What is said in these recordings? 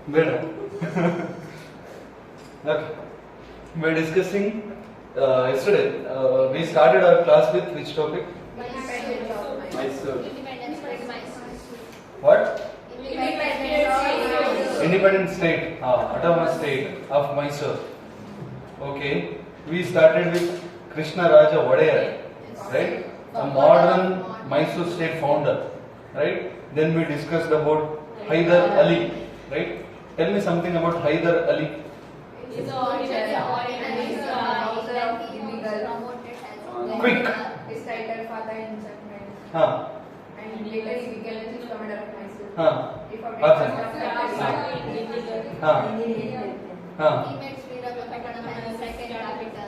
Better. Okay. We're discussing yesterday. We started our class with which topic? Mysore. What? Independent state, autonomous state of Mysore. Okay. We started with Krishna Raja Wadeyar, right? A modern Mysore state founder, right? Then we discussed about Hyder Ali, right? Tell me something about Hyder Ali. Quick. His title father in Japan. Huh. And later he became the chief commander of Mysore. Huh. He forget Awesome. Huh. Huh. He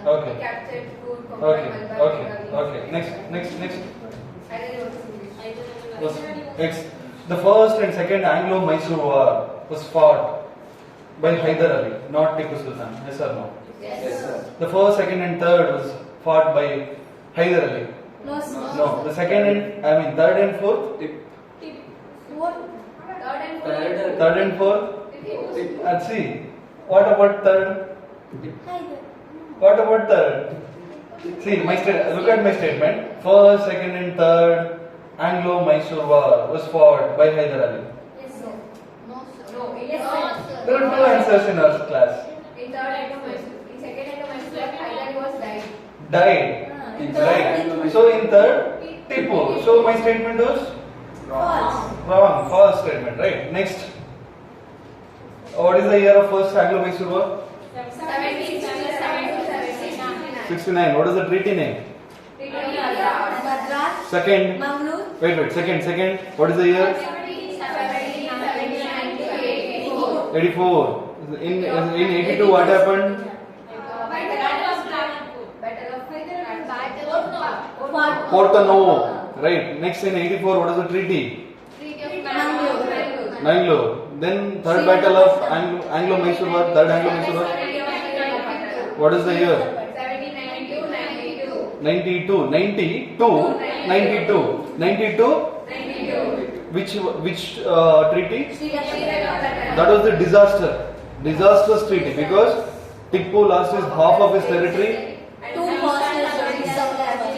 Okay. captured food from Okay. Malabar. Okay. Next. I don't know what to Next. The first and second Anglo-Mysore War was fought by Hyder Ali, not Tipu Sultan. Yes or no? Yes, sir. The first, second, and third was fought by Hyder Ali. No. The third and fourth. Third and fourth. Let's see. What about third? What about third? See, look at my statement. First, second, and third Anglo-Mysore War was fought by Hyder Ali. There are two answers in our class. In third item, in second item, Hyder was died. Died. Right. So in third, Tipu. So my statement was wrong. False statement. Right. Next. What is the year of first Anglo-Mysore War? 69. What is the treaty name? Second. Wait. Second. What is the year? 84. In 82, what happened? Porto Novo. Right. Next in 84, what is the treaty? Mangalore. Then third battle of Anglo-Mysore War. Third Anglo-Mysore War. What is the year? 92. 92. Which treaty? That was the disastrous treaty because Tipu lost his half of his territory.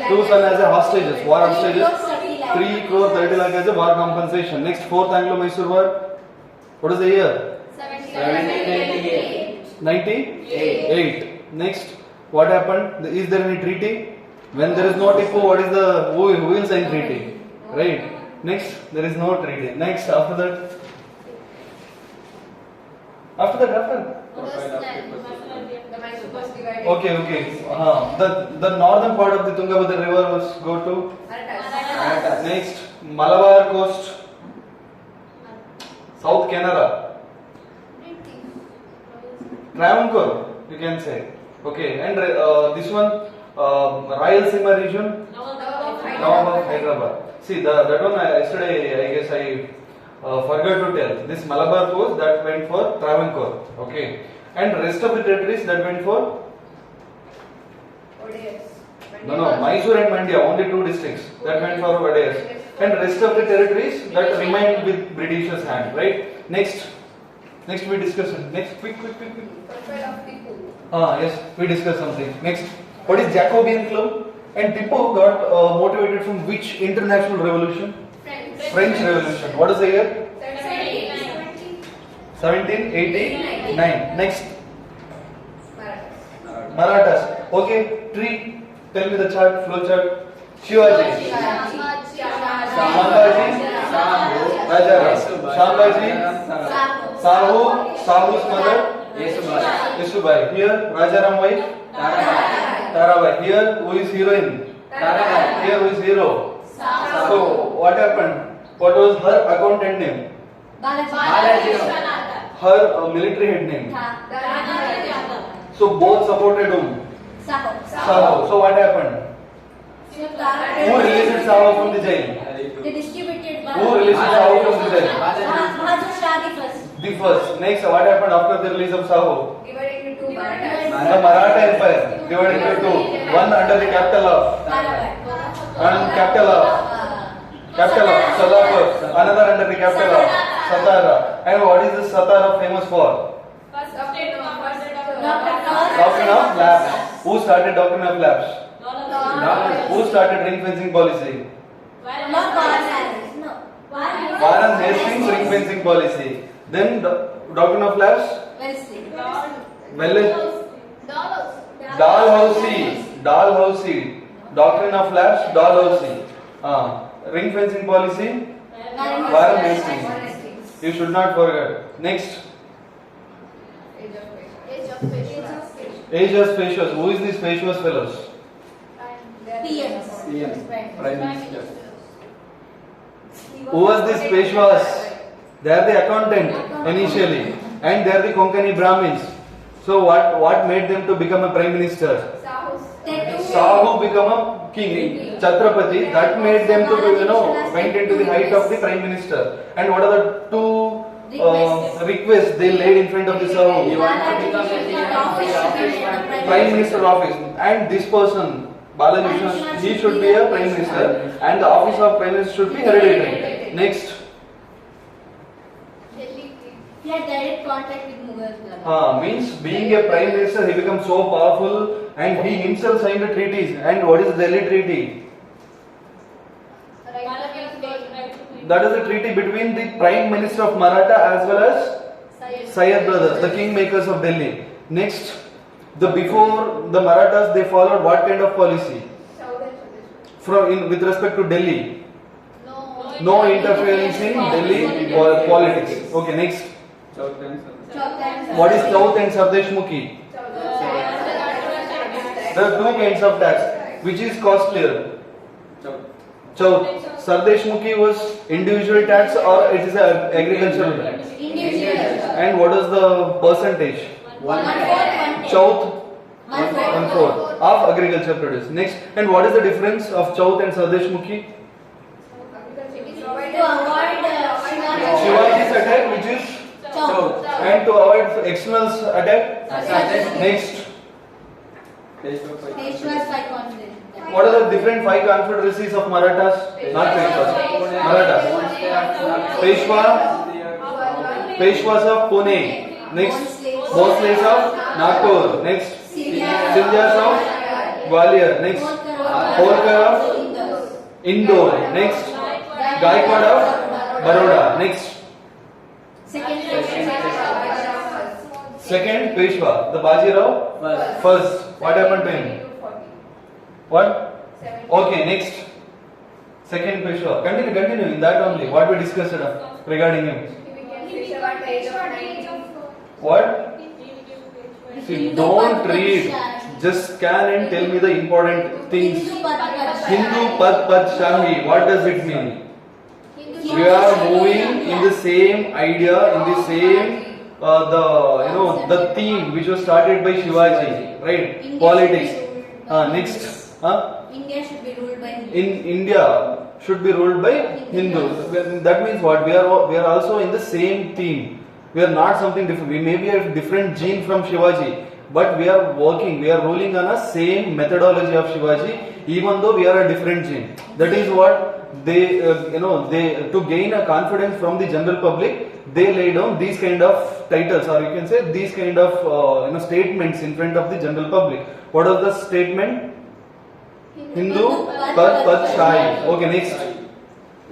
Two sons as a hostages, war hostages. 3 crore 30 lakh as a war compensation. Next, fourth Anglo-Mysore War. What is the year? 98. Next, what happened? Is there any treaty? When there is no Tipu, who will sign treaty? Right. Next, there is no treaty. Next, after that. Okay. The northern part of the Tungabhadra river was go to next Malabar coast, South Canara, Travancore, you can say. Okay, and this one Rayalaseema region, Nawab Hyderabad. See that one yesterday I guess I forgot to tell. This Malabar coast that went for Travancore. Okay, and rest of the territories that went for. No, Mysore and Mandya, only 2 districts that went for Wadeyars. And rest of the territories that remained with Britishers' hand, right? Next we discuss it. Next, quick. Yes, we discuss something. Next, what is Jacobean Club? And Tipu got motivated from which international revolution? French Revolution. What is the year? 1789. Next, Marathas. Okay, tree. Tell me the chart, flow chart. Shivaji, Rajaram, Shambhaji, Sahu's mother, Yesubai. Here, Rajaram wife, Tarabai. Here, who is heroine? Here, who is hero? So, what happened? What was her accountant name? Her military head name. So, both supported whom? Saho. So what happened? Who released Saho from the jail? They distributed. Who released Saho from the jail? The first. Next, what happened after the release of Saho? Divided into 2 Marathas. The Maratha Empire divided into 2. One under the capital of Solapur. Another under the capital of Satara. And what is this Satara famous for? Doctrine of lapse. Who started doctrine of lapse? Who started ring fencing policy? Not Varan. No. Warren Hastings ring fencing policy. Then doctrine of lapse? Dalhousie. Doctrine of lapse, Dalhousie. Ring fencing policy, Warren Hastings. You should not forget. Next, age of Spacious. Who is these Spacious fellows? PMs. PM, Prime Minister. Who was this Peshwas? They are the accountant initially, and they are the Konkani Brahmins. So what made them to become a prime minister? Sahu become a king, Chhatrapati. That made them to went into the height of the prime minister. And what are the two requests they laid in front of the Sahu? He wanted to become a Prime Minister office, and this person Balaji, he should be a prime minister, and the office of prime minister should be hereditary. Next. He had direct contact with Mughals. Means being a prime minister, he becomes so powerful, and he himself signed the treaties. And what is the Delhi Treaty? That is the treaty between the prime minister of Maratha as well as Syed brothers, the kingmakers of Delhi. Next, before the Marathas, they followed what kind of policy? With respect to Delhi. No interference in Delhi politics. Okay, next. What is Chauth and Sardeshmukhi? There are two kinds of tax. Which is costlier? Chauth. Sardeshmukhi was individual tax or it is an agricultural tax? Individual. And what is the percentage? 1/4. Chauth? 1/4 of agriculture produce. Next. And what is the difference of Chauth and Sardeshmukhi? To avoid Shivaji's attack, which is Chauth. and to avoid external attack. Next, Peshwas by confidence. what are the different 5 confederacies of Marathas? Not Peshwas. Marathas. Peshwas of Pune. Next, Bhosles of Nagpur. Next, Sindhyas of Gwalior. Next, Holkar of Indore. Next, Gaikwad of Baroda. Next, second Peshwa, the Bajirao first. What happened to him? What? Okay, next. Second Peshwa. Continue in that only. What we discussed regarding him. What? See, don't read. Just scan and tell me the important things. Hindu Pad Shahi. What does it mean? We are moving in the same idea, in the same the theme which was started by Shivaji, right? Politics. Next, India should be ruled by Hindus. in India should be ruled by Hindus. That means what? We are also in the same theme. We are not something different. We may be a different gene from Shivaji, but we are working. We are ruling on a same methodology of Shivaji, even though we are a different gene. That is what they to gain a confidence from the general public, they lay down these kind of titles, or you can say these kind of statements in front of the general public. What was the statement? Hindu Pad Shahi. Okay, next.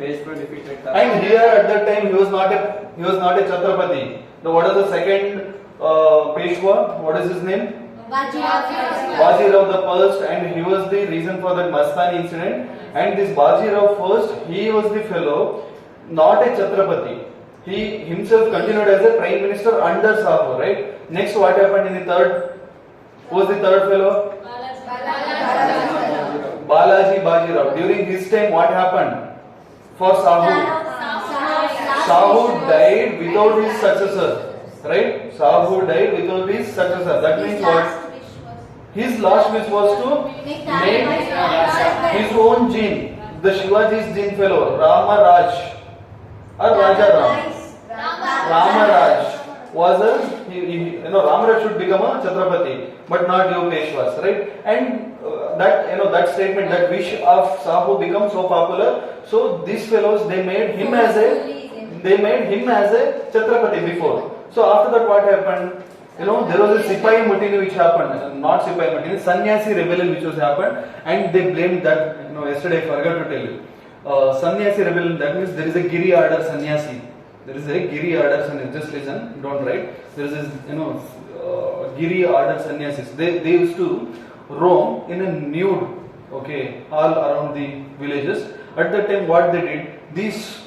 And here at that time he was not a Chhatrapati. Now what is the second Peshwa? What is his name? Bajirao the first, and he was the reason for that Mastani incident. And this Bajirao first, he was the fellow, not a Chhatrapati. He himself continued as a prime minister under Sahu, right? Next, what happened in the third? Who was the third fellow? Balaji Bajirao. During his time, what happened for Sahu? Sahu died without his successor, right? Sahu died without his successor. That means what? His last wish was to make his own gene, the Shivaji's gene fellow, Rama Raj or Raja Ram. Rama Raj was Rama Raj should become a Chhatrapati, but not you Peshwas, right? And that statement, that wish of Sahu become so popular. So these fellows, they made him as a they made him as a Chhatrapati before. So after that, what happened? You know, there was a Sipai Mutiny which happened, not Sipai Mutiny, Sannyasi rebellion which was happened, and they blamed that. You know, yesterday I forgot to tell you. Sannyasi rebellion, that means there is a Giri order Sannyasi. There is a Giri order Sannyasi. Just listen, don't write. There is this, you know, Giri order Sannyasis. They used to roam in a nude, okay, all around the villages. At that time, what they did, these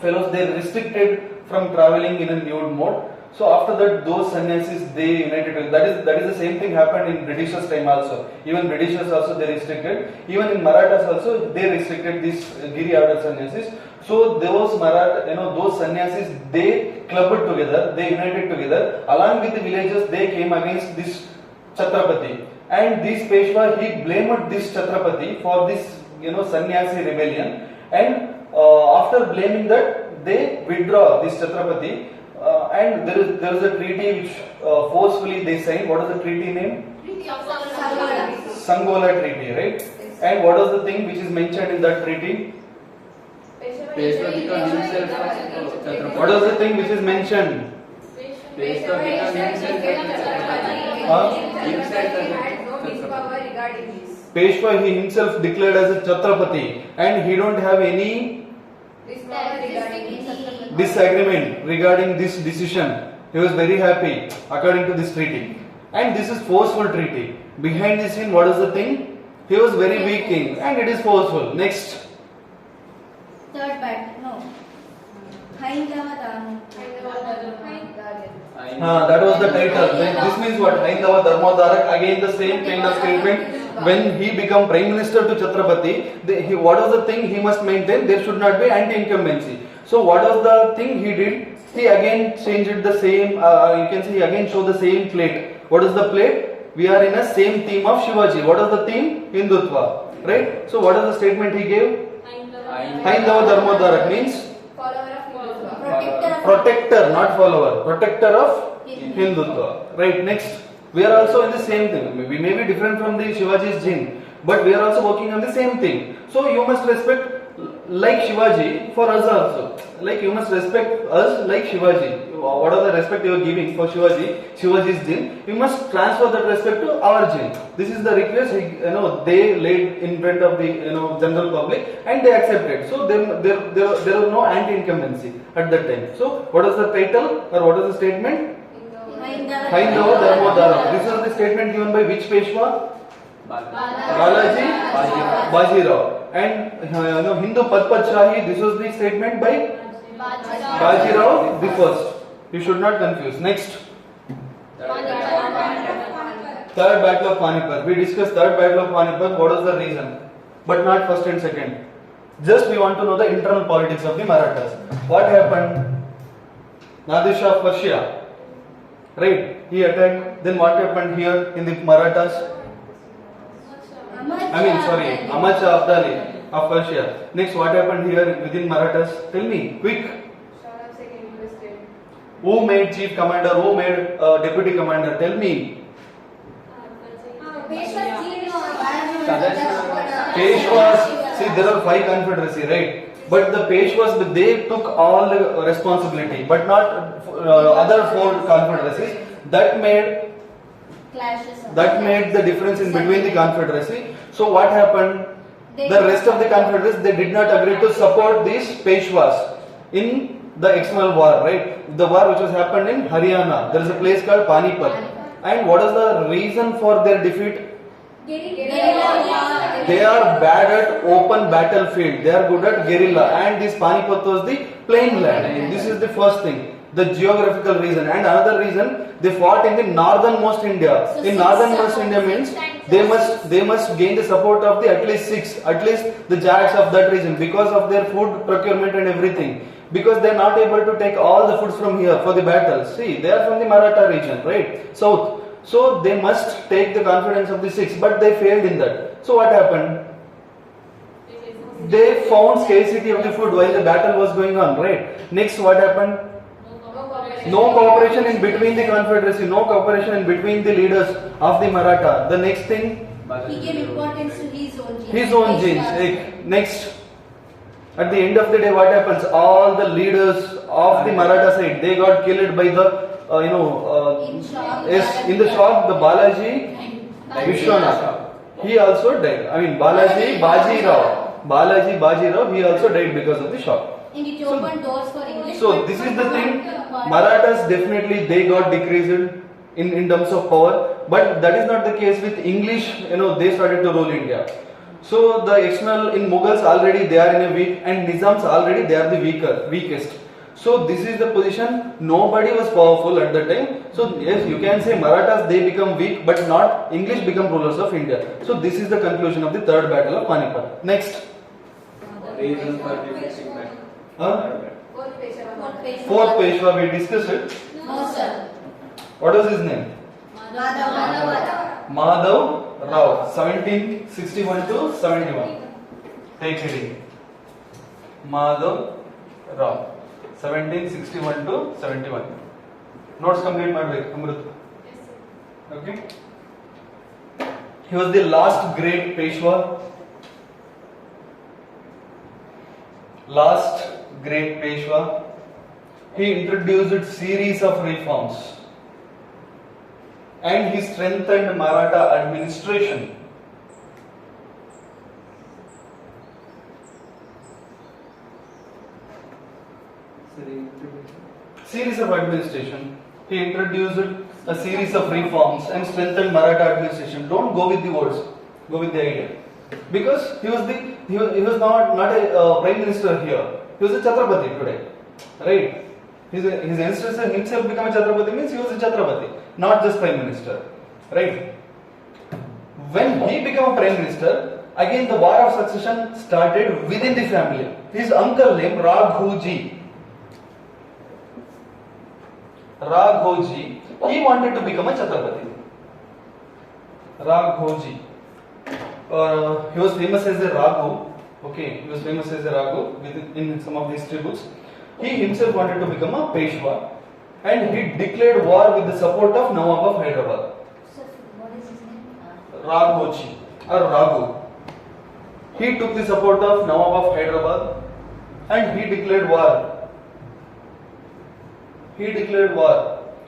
fellows, they restricted from traveling in a nude mode. So after that, those sannyasis, they united with, that is the same thing happened in Britishers time also. Even Britishers also they restricted. Even in Marathas also they restricted these Giri order sannyasis. So those those sannyasis, they clubbed together, they united together. Along with the villagers, they came against this Chhatrapati. And this Peshwa, he blamed this Chhatrapati for this sannyasi rebellion. And after blaming that, they withdraw this Chhatrapati. And there is a treaty which forcefully they signed. What is the treaty name? Sangola Treaty, right? And what was the thing which is mentioned in that treaty? Peshwa became himself Chhatrapati. What was the thing which is mentioned? Peshwa became himself Peshwa, he himself declared as a Chhatrapati, and he don't have any disagreement regarding this decision. He was very happy according to this treaty, and this is forceful treaty. Behind the scene, what is the thing? He was very weak king, and it is forceful. Next. Third part, no. Haindava Dharma. That was the title. This means what? Haindava Dharmodharak. Again the same kind of statement. When he became Prime Minister to Chhatrapati, what was the thing he must maintain? There should not be anti-incumbency. So what was the thing he did? He again changed the same, you can see he again showed the same plate. What is the plate? We are in a same theme of Shivaji. What is the theme? Hindutva. Right? So what is the statement he gave? Haindava Dharmodharak means protector, not follower. Protector of Hindutva. Right? Next. We are also in the same thing. We may be different from the Shivaji's gene, but we are also working on the same thing. So you must respect like Shivaji for us also. Like you must respect us like Shivaji. What are the respect you are giving for Shivaji's gene? You must transfer that respect to our gene. This is the request they laid in front of the general public, and they accepted. So there was no anti-incumbency at that time. So what is the title or what is the statement? Haindava Dharmodharak. This is the statement given by which Peshwa? Balaji Bajirao. And Hindu Padpad Shahi, this was the statement by Bajirao the first. You should not confuse. Next. Third battle of Panipat. We discussed third battle of Panipat. What was the reason? But not first and second. Just we want to know the internal politics of the Marathas. What happened? Nadir Shah of Persia. Right? He attacked. Then what happened here in the Marathas? Ahmad Shah Abdali of Persia. Next, what happened here within Marathas? Tell me, quick. Who made chief commander? Who made deputy commander? Tell me. Peshwas. See, there are 5 confederacy, right? But the Peshwas, they took all the responsibility, but not other 4 confederacies. That made the difference in between the confederacy. So what happened? The rest of the confederacies, they did not agree to support these Peshwas in the external war, right? The war which was happened in Haryana. There is a place called Panipat. And what is the reason for their defeat? They are bad at open battlefield. They are good at guerrilla. And this Panipat was the plain land. This is the first thing. The geographical reason. And another reason, they fought in the northernmost India. So in northernmost India means they must gain the support of the at least the Jats of that region because of their food procurement and everything. Because they are not able to take all the foods from here for the battles. See, they are from the Maratha region, right? South. So they must take the confidence of the 6, but they failed in that. So what happened? They found scarcity of the food while the battle was going on, right? Next, what happened? No cooperation in between the confederacy, no cooperation in between the leaders of the Maratha. The next thing, he gave importance to his own genes. his own genes. Next, At the end of the day, what happens? All the leaders of the Maratha side, they got killed by the, In shock. yes, in the shock, the Balaji Vishwanath. He also died. I mean, Balaji Bajirao, he also died because of the shock. And it opened doors for English. So this is the thing. Marathas definitely they got decreased in terms of power, but that is not the case with English. They started to rule India. So the external in Mughals already they are in a weak, and Nizams already they are the weakest. So this is the position. Nobody was powerful at that time. So yes, you can say Marathas they become weak, but not English become rulers of India. So this is the conclusion of the third battle of Panipat. Next, Reason for defeating that. Fourth Peshwa. fourth Peshwa we discussed it. No, sir. What was his name? Madhav. Madhav Rao, 1761 to 71. Take heading. Madhav Rao, 1761 to 71. Notes complete madbek, Amrut. Okay. He was the last great Peshwa. Last great Peshwa. He introduced series of reforms. And he strengthened Maratha administration. Series of administration. He introduced a series of reforms and strengthened Maratha administration. Don't go with the words, go with the idea. Because he was not a prime minister here. He was a Chhatrapati today, right? His ancestor himself became a Chhatrapati means he was a Chhatrapati, not just prime minister, right? When he became a prime minister, again the war of succession started within the family. His uncle named Raghuji, he wanted to become a Chhatrapati. Raghuji. He was famous as a Raghu. Okay, he was famous as a Raghu in some of the history books. He himself wanted to become a Peshwa, and he declared war with the support of Nawab of Hyderabad. Sir, what is his name? Raghuji or Raghu. He took the support of Nawab of Hyderabad, and he declared war.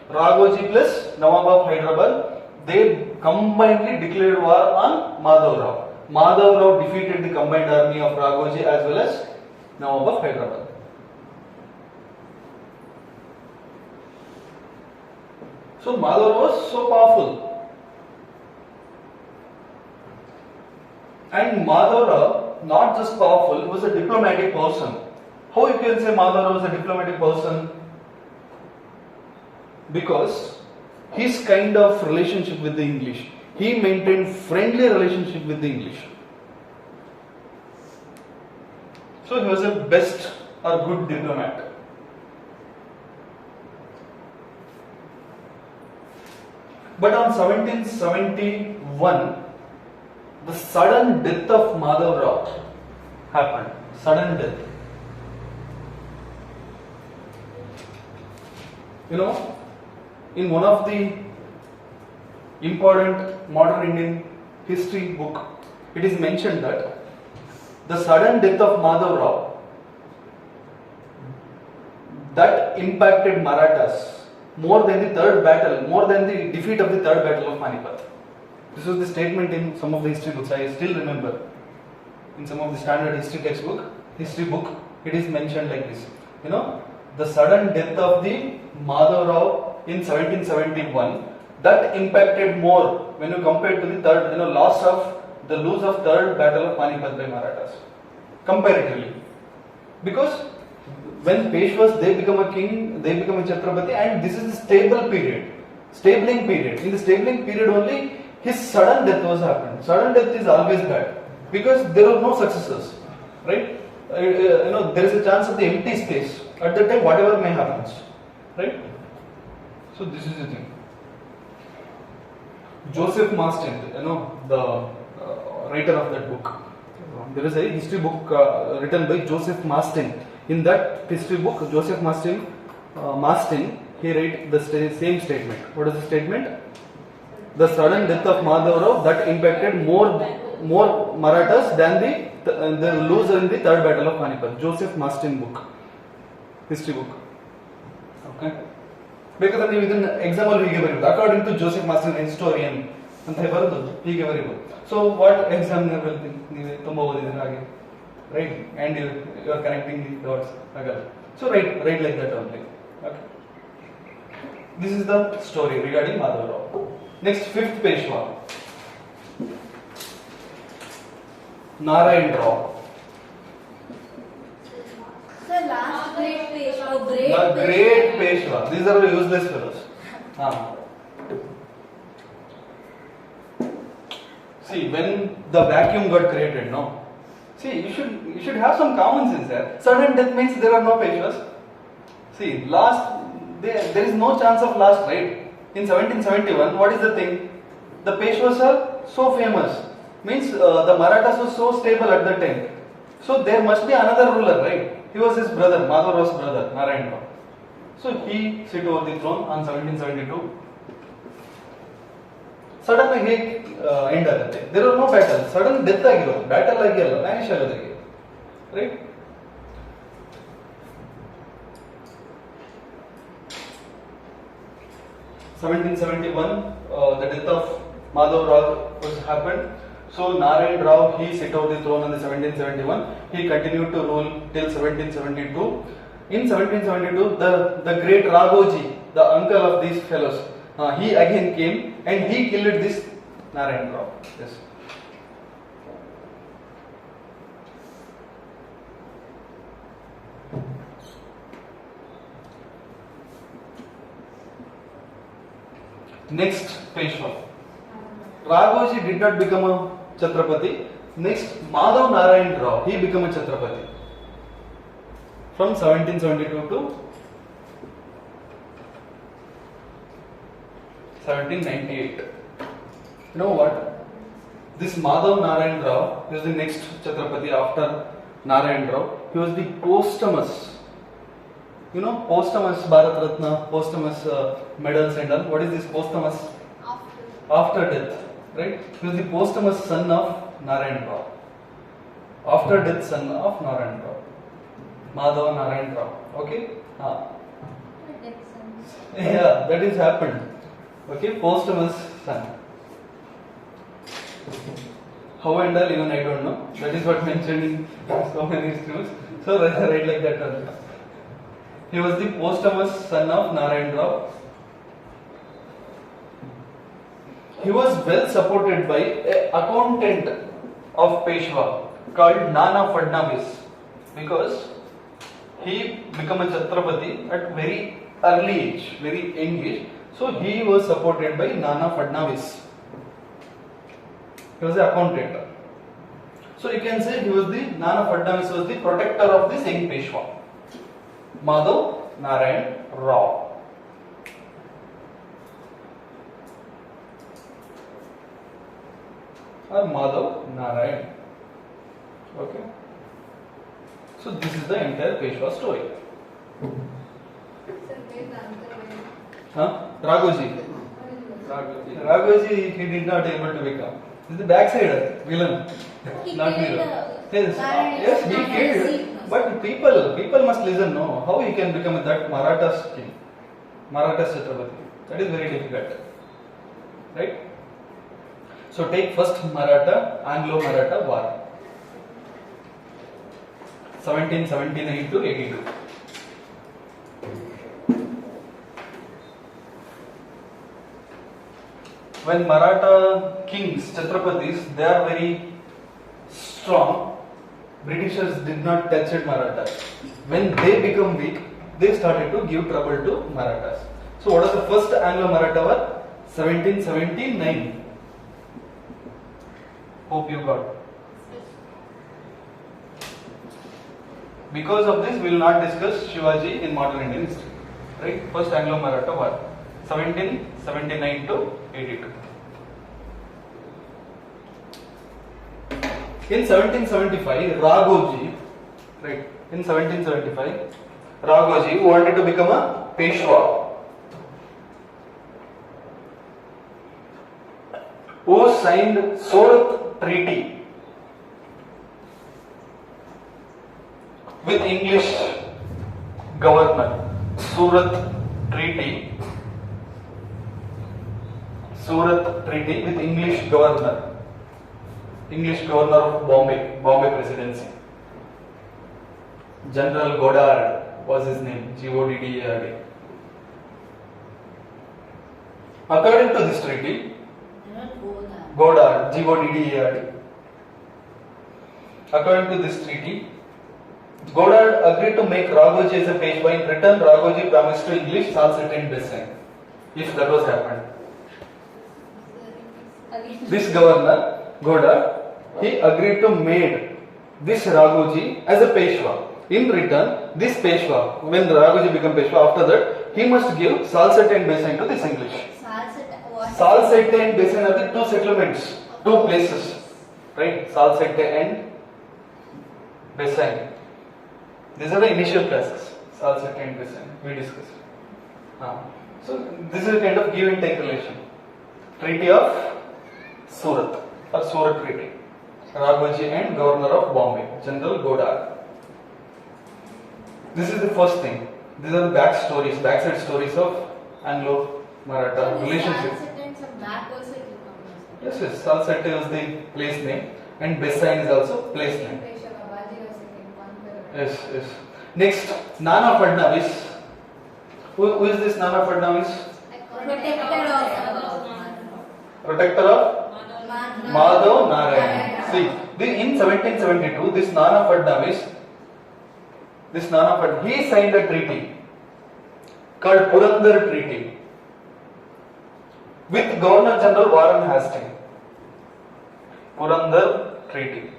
Raghuji plus Nawab of Hyderabad, they combinedly declared war on Madhav Rao. Madhav Rao defeated the combined army of Raghuji as well as Nawab of Hyderabad. So Madhav Rao was so powerful. And Madhav Rao, not just powerful, he was a diplomatic person. How you can say Madhav Rao was a diplomatic person? Because his kind of relationship with the English, he maintained friendly relationship with the English. So he was a best or good diplomat. But on 1771, the sudden death of Madhav Rao happened. Sudden death. In one of the important modern Indian history book, it is mentioned that the sudden death of Madhav Rao that impacted Marathas more than the defeat of the third battle of Panipat. This was the statement in some of the history books. I still remember in some of the standard history history book, it is mentioned like this. The sudden death of the Madhav Rao in 1771 that impacted more when you compare to the third, loss of third battle of Panipat by Marathas comparatively, because when Peshwas they become a king, they become a Chhatrapati, and this is the stabling period. In the stabling period only, his sudden death was happened. Sudden death is always bad because there are no successors, right? There is a chance of the empty space at that time. Whatever may happen, right? So this is the thing. Joseph Mastin, the writer of that book. There is a history book written by Joseph Mastin. In that history book, Joseph Mastin, he write the same statement. What is the statement? the sudden death of Madhav Rao that impacted more Marathas than the loser in the third battle of Panipat. Joseph Mastin book, history book. Okay. Because ನೀವು ಇದನ್ನ exam ಅಲ್ಲಿ ಹೀಗೆ ಬರೀಬಹುದು according to Joseph master historian ಅಂತ ಬರೆದು ಹೀಗೆ ಬರೀಬಹುದು. So what exam ನೀವು ತುಂಬಾ ಓದಿದ್ರೆ ಹಾಗೆ right and you are connecting the dots ಆಗಲ್ಲ. So right like that only. Okay, this is the story regarding Madhav Rao. Next fifth Peshwa Narayan Rao. Sir, last great Peshwa, The great Peshwa. These are useless fellows. See, when the vacuum got created, no. See, you should have some common sense there. Sudden death means there are no Peshwas. See, there is no chance of last, right? In 1771, what is the thing? The Peshwas are so famous. Means the Marathas were so stable at that time. So there must be another ruler, right? He was his brother, Madhav Raw's brother, Narayan Rao. So he sit over the throne on 1772. Sudden end ಆಗುತ್ತೆ. There was no battle. Sudden death ಆಗಿರೋದು, battle ಆಗಿಲ್ಲ, Vanish ಆಗೋದಕ್ಕೆ, right? The death of Madhav Rao was happened. So Narayan Rao, he sit over the throne in the 1771. He continued to rule till 1772. In 1772, the great Raghoji, the uncle of these fellows, he again came and he killed this Narayan Rao. Yes. Next Peshwa. Raghoji did not become a Chhatrapati. Next, Madhav Narayan Rao, he became a Chhatrapati from 1772 to 1798. You know what? This Madhav Narayan Rao is the next Chhatrapati after Narayan Rao. He was the posthumous. You know, posthumous Bharat Ratna, posthumous medals and all. What is this posthumous? After death. Right? He was the posthumous son of Narayan Rao. After death son of Narayan Rao. Madhava Narayan Rao. Okay? Yeah, that is happened. Okay, posthumous son. How and all, even I don't know. That is what mentioned in so many news. So write like that also. He was the posthumous son of Narayan Rao. He was well supported by an accountant of Peshwa called Nana Fadnavis, because he became a Chhatrapati at very early age, very young age. So he was supported by Nana Fadnavis. He was the accountant. So you can say Nana Fadnavis was the protector of this young Peshwa, Madhav Narayan Rao. Or Madhav Narayan. Okay. So this is the entire Peshwa story. Raghoji. Raghoji, he did not able to become. This is the backside villain, not hero. Yes, he killed. But people must listen. No, how he can become that Marathas king, Marathas Chhatrapati? That is very difficult, right? So take first Anglo-Maratha war, 1779 to 82. When Maratha kings, Chhatrapatis, they are very strong, Britishers did not touch at Marathas. When they become weak, they started to give trouble to Marathas. So what was the first Anglo-Maratha war? 1779. Hope you got. Because of this, we will not discuss Shivaji in modern Indian history. Right? First Anglo-Maratha war, 1779 to 82. In 1775, Raghoji, right? In 1775, Raghoji wanted to become a Peshwa. who signed Surat Treaty with English governor. Surat Treaty. Surat Treaty with English governor. English governor of Bombay Presidency. General Goddard was his name. Goddard. According to this treaty, Goddard, Goddard. According to this treaty, Goddard agreed to make Raghoji as a Peshwa. In return, Raghoji promised to English Salsette and Bessin. If that was happened, this governor Goddard, he agreed to make this Raghoji as a Peshwa. In return, this Peshwa, when Raghoji became Peshwa, after that he must give Salsette and Bessin to this English. Salsette and Bessin are the two settlements, two places, right? Salsette and Bessin. These are the initial classes, Salsette and Bessin. We discussed. So this is a kind of give and take relation. Treaty of Surat or Surat Treaty. Raghoji and Governor of Bombay, General Goddard. This is the first thing. These are the backside stories of Anglo-Maratha relationship. Yes, Salsette is the place name and Bessin is also place name. Yes. Next, Nana Fadnavis. Who is this Nana Fadnavis? Protector of Madhav Narayan. See, in 1772, this Nana Fadnavis, he signed a treaty called Purandar Treaty with Governor General Warren Hastings. Purandar Treaty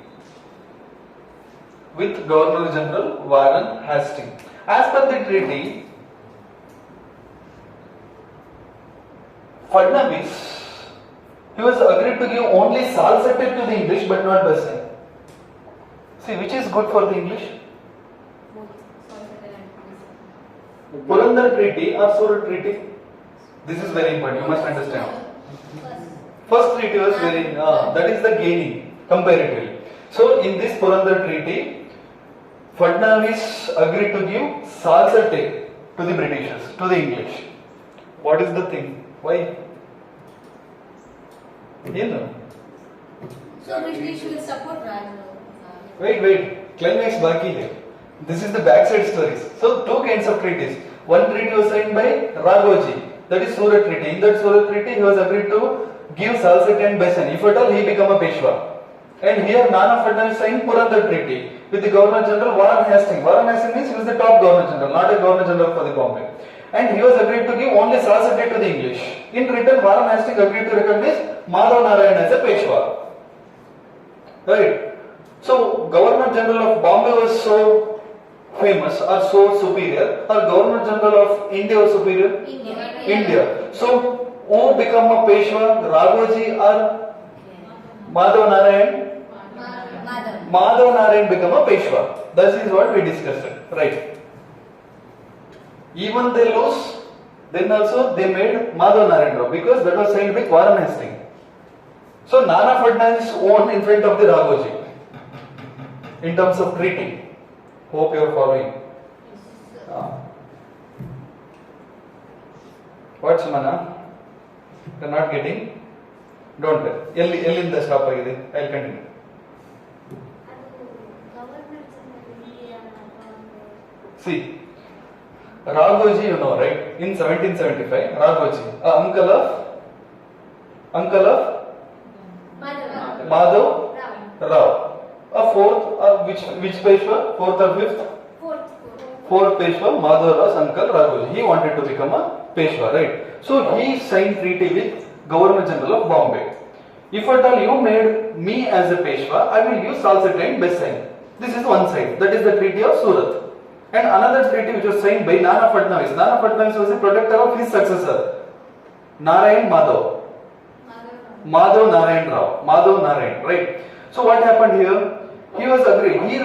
with Governor General Warren Hastings. As per the treaty, Fadnavis, he was agreed to give only Salsette to the English but not Bessin. See, which is good for the English? Purandar Treaty or Surat Treaty? This is very important, you must understand. First treaty was that is the gaining, comparatively. So, in this Purandar Treaty, Fadnavis agreed to give Salsette to the Britishers, to the English. What is the thing? Why? So British will support Raghoji. Wait, climax baki hai. This is the backside stories. So two kinds of treaties. One treaty was signed by Raghoji, that is Surat Treaty. In that Surat Treaty, he was agreed to give Salsette and Bessin. If at all he become a Peshwa. And here Nana Fadnavis signed Purandar Treaty with the Governor General Warren Hastings. Warren Hastings means he was the top Governor General, not a Governor General for the Bombay. And he was agreed to give only Salsette to the English. In return, Warren Hastings agreed to recognize Madhav Narayan as a Peshwa. Right? So, Governor General of Bombay was so famous or so superior, or Governor General of India was superior? India. So, who become a Peshwa, Raghoji or Madhav Narayan? Madhav Narayan become a Peshwa. That is what we discussed. Right. Even they lose, then also they made Madhav Narayan Rao because that was signed with Warren Hastings. So Nana Fadnavis won in front of the Raghoji in terms of treaty. Hope you are following. What's Mana? You are not getting? Don't worry. Ellin the stop agide. I'll continue. See, Raghoji, you know, right? In 1775, Raghoji, uncle of Madhav Rao. A fourth, which Peshwa? Fourth or fifth? Fourth Peshwa, Madhav Rao's uncle Raghoji. He wanted to become a Peshwa, right? So he signed treaty with Governor General of Bombay. If at all you made me as a Peshwa, I will use Salsette and Bessin. This is one side. That is the Treaty of Surat. And another treaty which was signed by Nana Fadnavis. Nana Fadnavis was the protector of his successor, Narayan Madhav. Madhav Narayan Rao. Madhav Narayan, right? So what happened here? He was agreed. He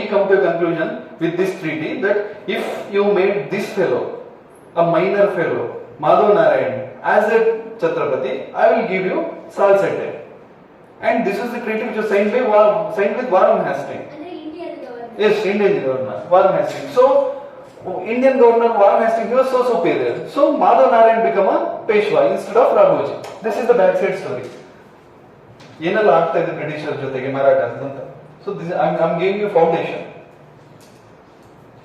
come to a conclusion with this treaty that if you made this fellow, a minor fellow, Madhav Narayan, as a Chhatrapati, I will give you Salsette. And this is the treaty which was signed with Warren Hastings. ಅಂದ್ರೆ ಇಂಡಿಯಾದ governor. Yes, Indian governor, Warren Hastings. So, Indian governor Warren Hastings, he was so superior. So, Madhav Narayan became a Peshwa instead of Raghuji. This is the backside story. ಏನೆಲ್ಲ ಆಗ್ತಾ ಇದೆ ಬ್ರಿಟಿಷರ್ ಜೊತೆಗೆ ಮರಾಠಾಸ್ ಅಂತ. So, this I'm giving you foundation.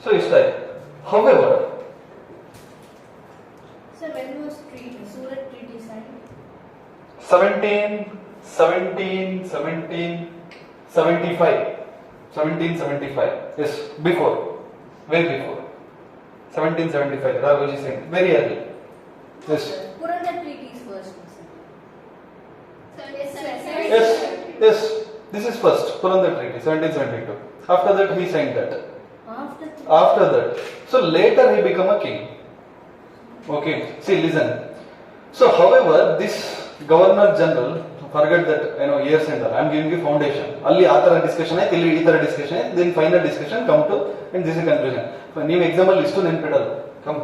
So, ಇಷ್ಟ ಆಯ್ತು. However, So when was Surat Treaty signed? 1775. Yes, before. Way before. 1775. Raghuji signed. Very early. Yes. Purandar Treaty is first. Yes. Yes. This is first. Purandar Treaty, 1772. After that, he signed that. After that. So later he became a king. Okay. See, listen. So, however, this Governor General, forget that, years and all. I am giving you foundation. Alli aa tara discussion hai, tilli ee tara discussion hai, then final discussion come to, and this is conclusion. New example list to nenpidal. Come,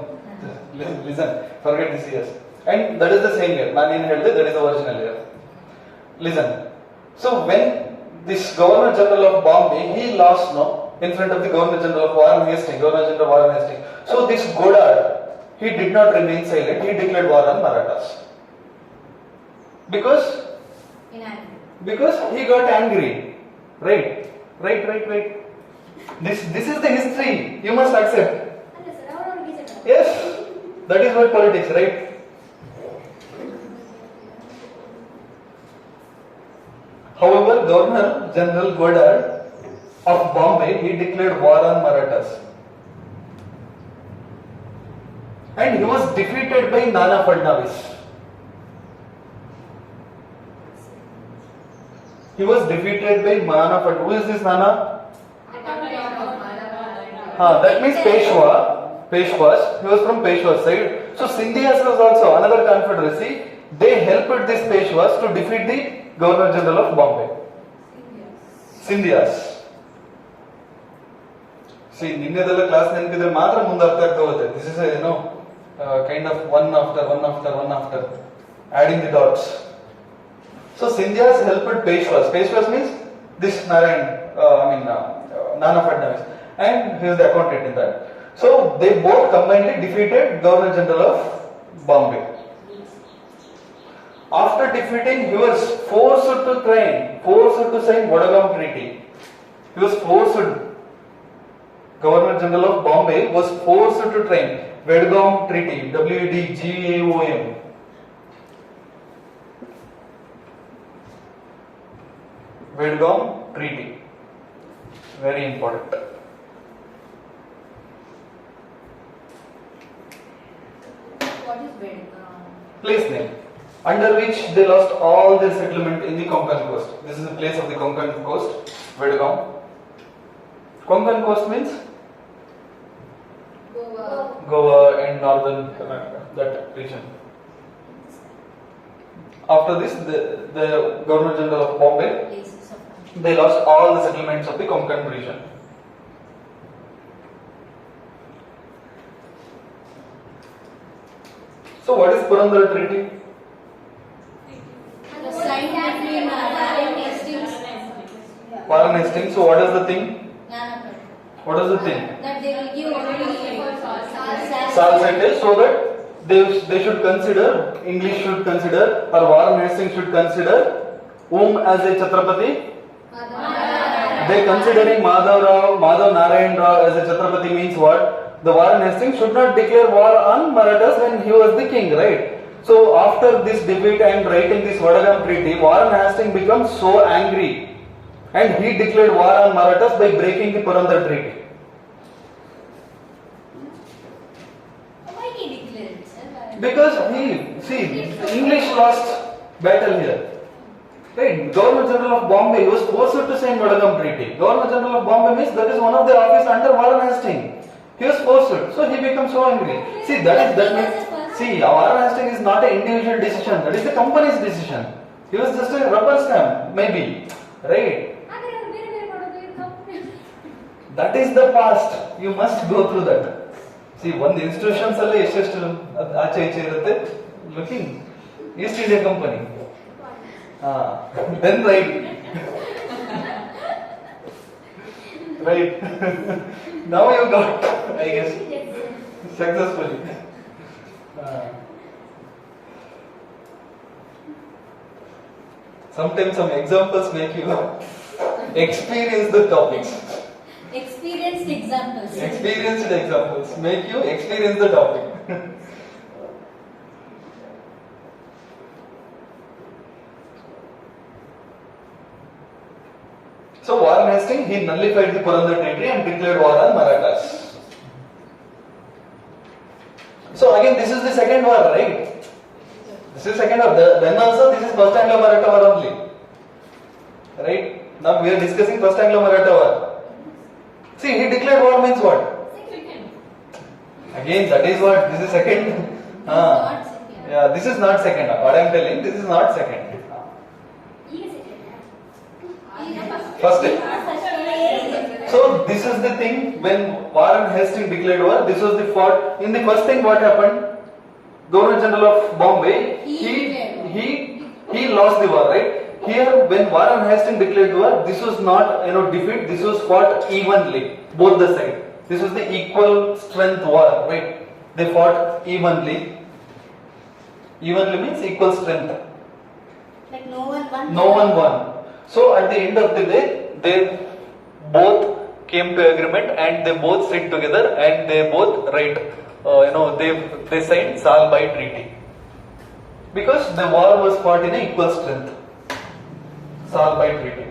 listen. Forget this years. And that is the same year. Naan ಏನು ಹೇಳಿದೆ, that is the original year. Listen. So, when this Governor General of Bombay, he lost in front of the Governor General of Warren Hastings, Governor General Warren Hastings. So, this Godard, he did not remain silent. He declared war on Marathas. Because he got angry. Right. This is the history. You must accept. ಅಲ್ಲ sir ಅವರವರಿಗೆ ಜಗಳ. Yes. That is what politics, right? However, Governor General Godard of Bombay, he declared war on Marathas. And he was defeated by Nana Fadnavis. He was defeated by Nana Fadnavis. Who is this Nana? That means Peshwas. He was from Peshwas side. So Sindhiyas was also another confederacy. They helped these Peshwas to defeat the Governor General of Bombay. Sindhiyas. See, ನಿನ್ನೆದೆಲ್ಲ class ನೆನಪಿದ್ರೆ ಮಾತ್ರ ಮುಂದೆ ಅರ್ಥ ಆಗ್ತಾ ಹೋಗುತ್ತೆ. This is kind of one after, adding the dots. So Sindhyas helped Peshwas. Peshwas means this Nana Fadnavis, and he is the accountant in that. So they both combinedly defeated Governor General of Bombay. After defeating, he was forced to sign Wadagam Treaty. He was forced. Governor General of Bombay was forced to sign Wadagam Treaty. WDGAOM. Wadagam Treaty. Very important. What is Ved? Place name. Under which they lost all their settlement in the Konkan coast. This is the place of the Konkan coast, Wadagam. Konkan coast means Goa and northern Karnataka, that region. After this, the Governor General of Bombay, they lost all the settlements of the Konkan region. So, what is Purandar Treaty? Signed between Warren Hastings. Warren Hastings. So, what is the thing? Nana. What is the thing? That they will give only Salsette, so that they should consider, English should consider, or Warren Hastings should consider whom as a Chhatrapati? They considering Madhav Narayan Rao as a Chhatrapati means what? The Warren Hastings should not declare war on Marathas when he was the king, right? So after this defeat and writing this Wadagam Treaty, Warren Hastings becomes so angry and he declared war on Marathas by breaking the Purandar Treaty. Why he declared it, sir? Because English lost battle here. Right, Governor General of Bombay was forced to sign Wadagam Treaty. Governor General of Bombay means that is one of the office under Warren Hastings. He was forced, so he becomes so angry. That means Warren Hastings is not an individual decision. That is the company's decision. He was just a rubber stamp, maybe, right? That is the past. You must go through that. See, one institutions alle eshtu aache iche irutte. Looking East India Company. Then right. Right. Now you got, I guess, successfully. Sometimes some examples make you experience the topics. Experienced examples. Experienced examples make you experience the topic. So Warren Hastings, he nullified the Purandar Treaty and declared war on Marathas. So again, this is the second war, right? This is second war. Then also this is first Anglo-Maratha war only. Right? Now we are discussing first Anglo-Maratha war. See, he declared war means what? Again, that is what? This is second. Not second. Yeah, this is not second. What I am telling, this is not second. First. So this is the thing when Warren Hastings declared war. This was the fought. In the first thing, what happened? Governor General of Bombay, he lost the war, right? Here, when Warren Hastings declared war, this was not defeat. This was fought evenly, both the sides. This was the equal strength war, right? They fought evenly. Evenly means equal strength. Like no one won. No one won. So at the end of the day, they both came to agreement and they both sit together and they both they signed Salbai Treaty. Because the war was fought in equal strength. Salbai Treaty.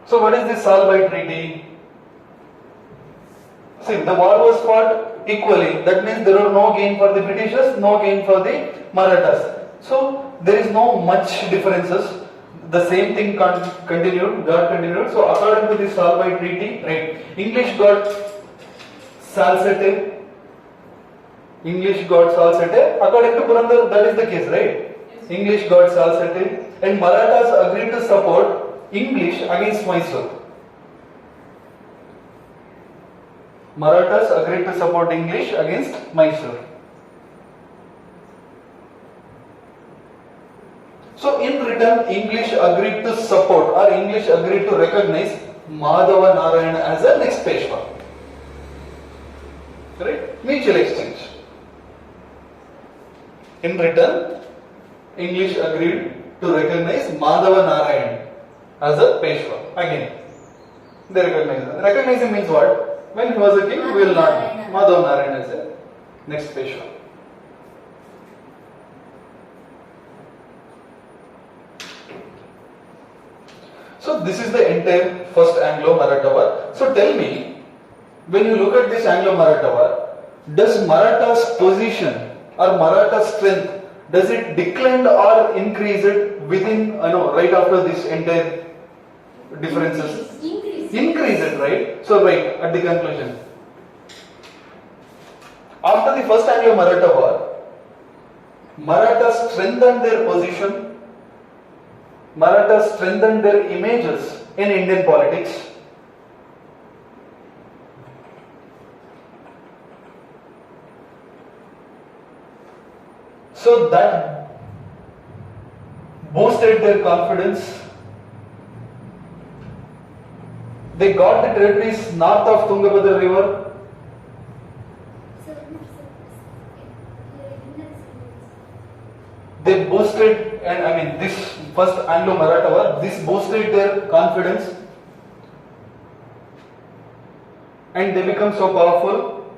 So what is this Salbai Treaty? See, the war was fought equally. That means there were no gain for the Britishers, no gain for the Marathas. So there is no much differences. The same thing continued. So according to the Salbai Treaty, right? English got Salsette. According to Purandar, that is the case, right? Yes. English got Salsette, and Marathas agreed to support English against Mysore. Marathas agreed to support English against Mysore. So in return, English agreed to support or English agreed to recognize Madhava Narayana as a next Peshwa. Correct? Mutual exchange. In return, English agreed to recognize Madhava Narayana as a Peshwa. Again, they recognize him. Recognizing means what? When he was a king, we will not. Madhava Narayana is a next Peshwa. So this is the entire first Anglo-Maratha war. So tell me, when you look at this Anglo-Maratha war, does Maratha's position or Maratha's strength, does it decline or increase it within, right after this entire differences? Increase it, right? So right, at the conclusion. After the first Anglo-Maratha war, Marathas strengthened their position. Marathas strengthened their images in Indian politics. So that boosted their confidence. They got the territories north of Tungabhadra river. They boosted, and this first Anglo-Maratha war, this boosted their confidence and they become so powerful.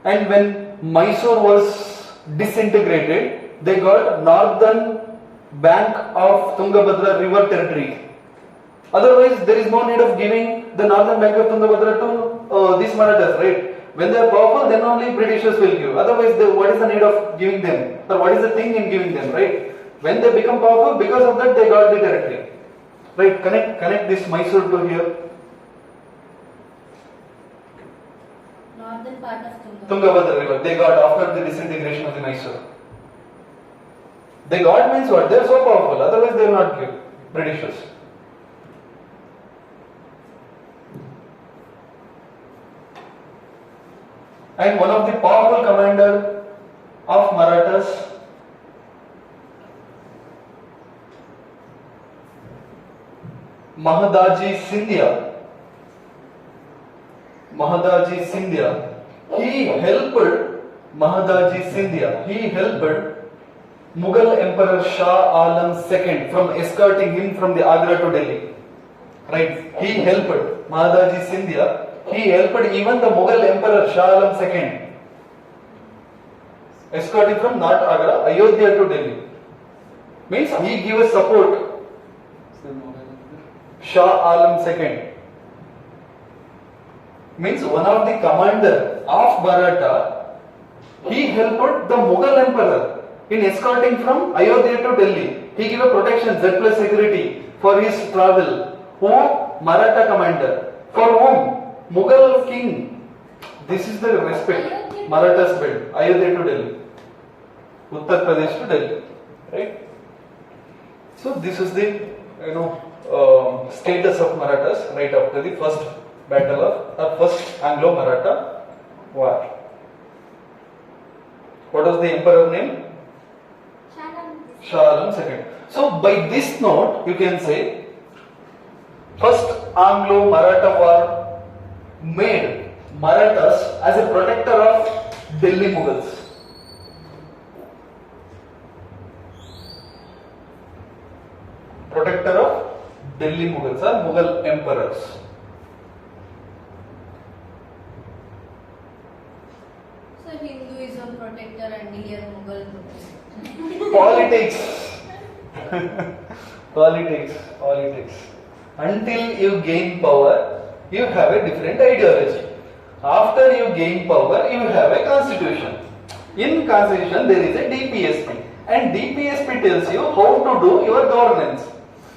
And when Mysore was disintegrated, they got northern bank of Tungabhadra river territory. Otherwise, there is no need of giving the northern bank of Tungabhadra to these Marathas, right? When they are powerful, then only Britishers will give. Otherwise, what is the need of giving them? Or what is the thing in giving them, right? When they become powerful, because of that, they got the territory. Right? Connect this Mysore to here. Northern part of Tungabhadra river. They got after the disintegration of the Mysore. They got means what? They are so powerful. Otherwise, they will not give. Britishers. and one of the powerful commander of Marathas. Mahadaji Scindia. Mahadaji Scindia. He helped Mughal Emperor Shah Alam II from escorting him from the Agra to Delhi. Right? He helped Mahadaji Scindia. He helped even the Mughal Emperor Shah Alam II escorting from not Agra, Ayodhya to Delhi. Means he gave a support. Shah Alam II means one of the commander of Maratha. He helped the Mughal Emperor in escorting from Ayodhya to Delhi. He gave a protection, Z plus security for his travel. Who? Maratha commander. For whom? Mughal king. This is the respect Marathas built. Ayodhya to Delhi. Uttar Pradesh to Delhi. Right? So this is the status of Marathas right after the first battle of first Anglo-Maratha war. What was the emperor name? Shah Alam II. So by this note, you can say first Anglo-Maratha war made Marathas as a protector of Delhi Mughals. Protector of Delhi Mughals or Mughal emperors. So Hinduism protector and here Mughal protector. Politics. Until you gain power, you have a different ideology. After you gain power, you have a constitution. In constitution, there is a DPSP, and DPSP tells you how to do your governance.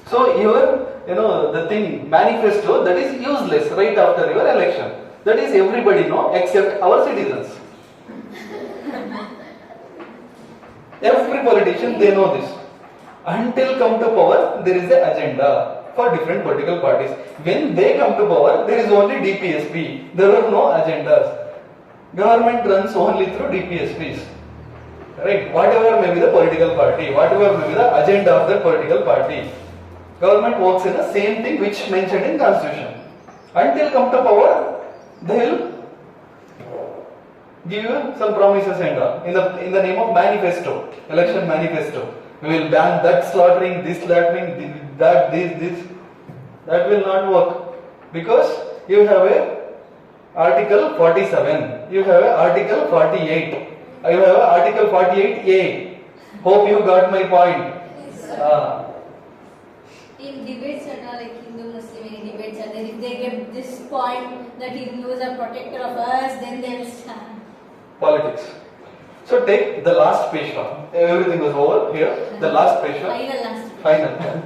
So your, the thing manifesto that is useless right after your election. That is everybody know except our citizens. Every politician, they know this. Until come to power, there is an agenda for different political parties. When they come to power, there is only DPSP. There are no agendas. Government runs only through DPSPs. Right? Whatever may be the political party, whatever may be the agenda of the political party. Government works in the same thing which mentioned in constitution. Until come to power, they will give you some promises and in the name of manifesto, election manifesto. We will ban that slaughtering, this slaughtering, that, this. That will not work because you have a Article 47, you have a Article 48, you have a Article 48A. Hope you got my point. In debates and all, like Hindu-Muslim in debates, and then if they get this point that Hindus are protector of us, then they will stand. Politics. So take the last Peshwa. Everything was over here. The last Peshwa. Final.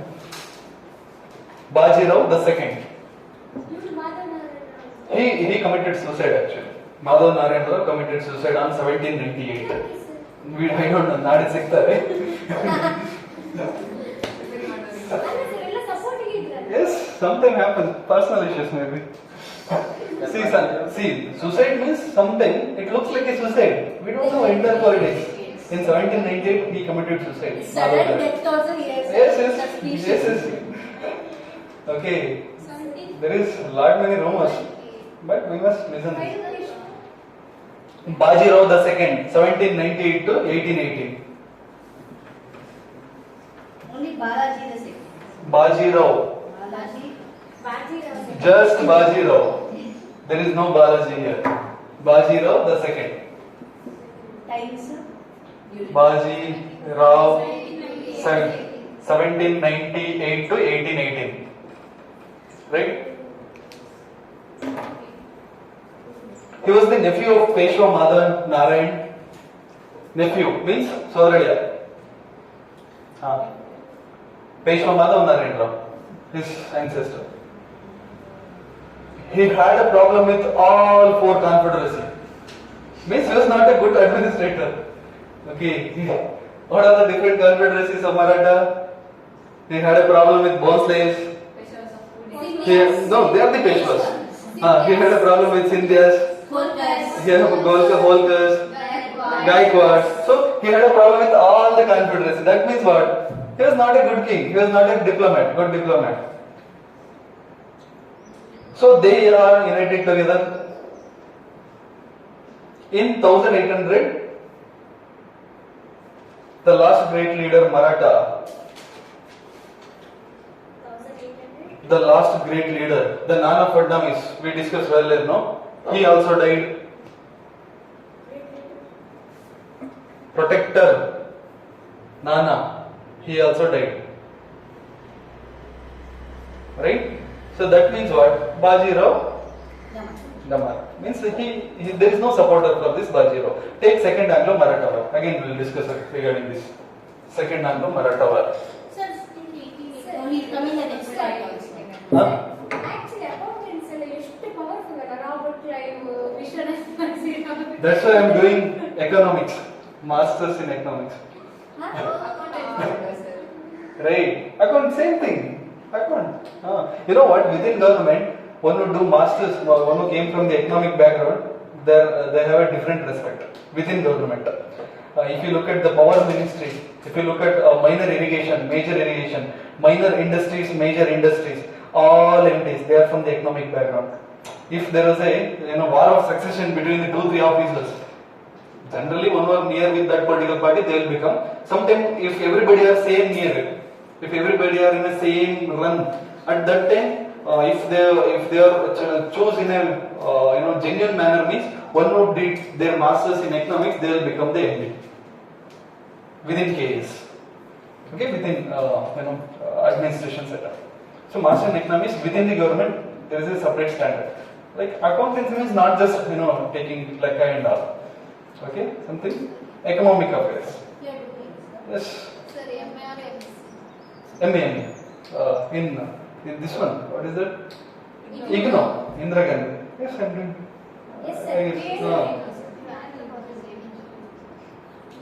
Bajirao the second. He committed suicide actually. Madhav Narayan Rao committed suicide on 1798. I don't know. Nadi siktare. Yes, something happens. Personal issues maybe. See, suicide means something. It looks like a suicide. We don't know entire politics. In 1798, he committed suicide. Sudden death also Yes. Okay. There is lot many rumors, but we must listen. Bajirao the second, 1798 to 1818. Only Balaji the second. Bajirao. Just Bajirao. There is no Balaji here. Bajirao the second. Times. Bajirao 1798 to 1818. Right? He was the nephew of Peshwa Madhav Narayan. Nephew means Soraya. Peshwa Madhav Narayan Rao, his ancestor. He had a problem with all four confederacy. Means he was not a good administrator. Okay. What are the different confederacies of Maratha? He had a problem with bone slaves. No, they are the Peshwas. He had a problem with Sindhyas. Holkars. He had Holkars, Gaikwad. So he had a problem with all the confederacy. That means what? He was not a good king. He was not a good diplomat. So they are united together. In 1800, the last great leader Maratha, the last great leader, the Nana Fadnavis, we discussed earlier, no? He also died. Protector Nana, he also died. Right? So that means what? Baji Rao Damar. Means there is no supporter for this Baji Rao. Take second Anglo-Maratha War. Again we will discuss regarding this. Second Anglo-Maratha War. Sir, only coming the next slide also. Huh? Actually, accountants ಎಲ್ಲ ಎಷ್ಟು powerful ಅಲ್ಲ, Robert Clive, Vishwanath. That's why I am doing economics. Masters in economics. Right. Account, same thing. Account. You know what? Within government, one who do masters, one who came from the economic background, they have a different respect within government. If you look at the power ministry, if you look at minor irrigation, major irrigation, minor industries, major industries, all MDs, they are from the economic background. If there was a war of succession between the 2-3 officers, generally one who are near with that political party, they will become. Sometimes if everybody are same near, if everybody are in the same run, at that time, if they are chose in a genuine manner, means one who did their masters in economics, they will become the MD within KS. Okay, within administration setup. So master in economics within the government, there is a separate standard. Like accountancy means not just taking lekka and all. Okay, something economic affairs. Yes. Sir, MA or MA. In this one, what is that? IGNO. Indira Gandhi. Yes, I'm doing. Yes, I sir. guess,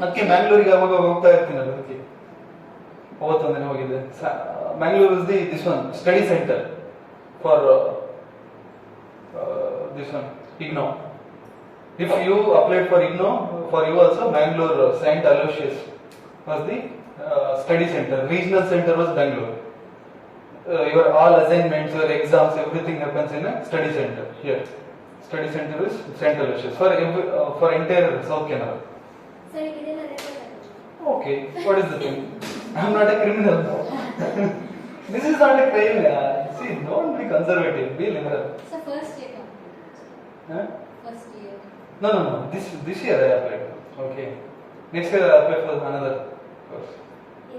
ಅದಕ್ಕೆ ಮ್ಯಾಂಗ್ಳೂರಿಗೆ ಅವಾಗ ಹೋಗ್ತಾ ಇರ್ತೀನಲ್ಲ ಅದಕ್ಕೆ ಅವತ್ತೊಂದಿನ ಹೋಗಿದ್ದೆ. Mangalore is this one study centre for this one IGNO. If you applied for IGNO, for you also Bangalore Saint Aloysius was the study center. Regional center was Bangalore. Your all assignments, your exams, everything happens in a study center here. Study center is Saint Aloysius for entire South Canara. Sir, ಇದೆಲ್ಲ record. Okay, what is the thing? I am not a criminal. This is not a crime. See, don't be conservative. Be liberal. So first year. Huh? First year. No. This year I applied. Okay. Next year I apply for another course.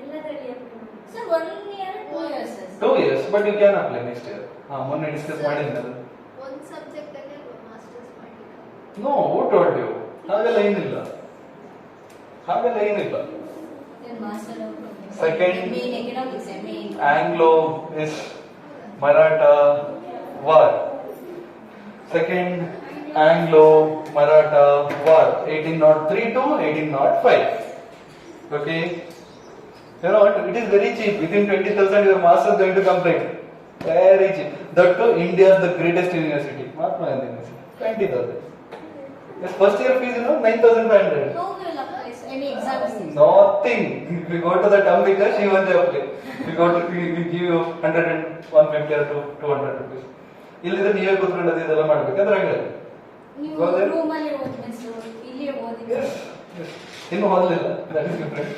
ಎಲ್ಲದರಲ್ಲಿ apply ಮಾಡಿ. Sir, 1 year, 2 years. 2 years, but you can apply next year. ಮೊನ್ನೆ discuss ಮಾಡಿದ್ನಲ್ಲ. ಒಂದು subject ಅಲ್ಲಿ masters ಮಾಡಿ. No, who told you? ಹಾಗೆಲ್ಲ ಏನಿಲ್ಲ. Then master of Second. MA in economics, MA in Anglo is Maratha War. Second Anglo-Maratha War, 1803 to 1805. Okay. You know what? It is very cheap. Within 20,000, your master is going to complete. Very cheap. That too, India is the greatest university. Mahatma Gandhi University. 20,000. Yes, first year fees, 9,500. How will apply? Any exams? Nothing. If you go to the Ambika, she won't apply. We give you 100 and 150 or 200 rupees. ಇಲ್ಲಿದ್ರೆ ನೀವೇ ಕೂತ್ಕೊಂಡು ಇದೆಲ್ಲ ಮಾಡ್ಬೇಕಾದ್ರೆ ಹಂಗಲ್ಲ. ನೀವು room ಅಲ್ಲಿ ಓದ್ಬೇಕು, ಇಲ್ಲಿ ಓದಿದ್ರೆ. ಇನ್ನು ಓದಲಿಲ್ಲ. That is different.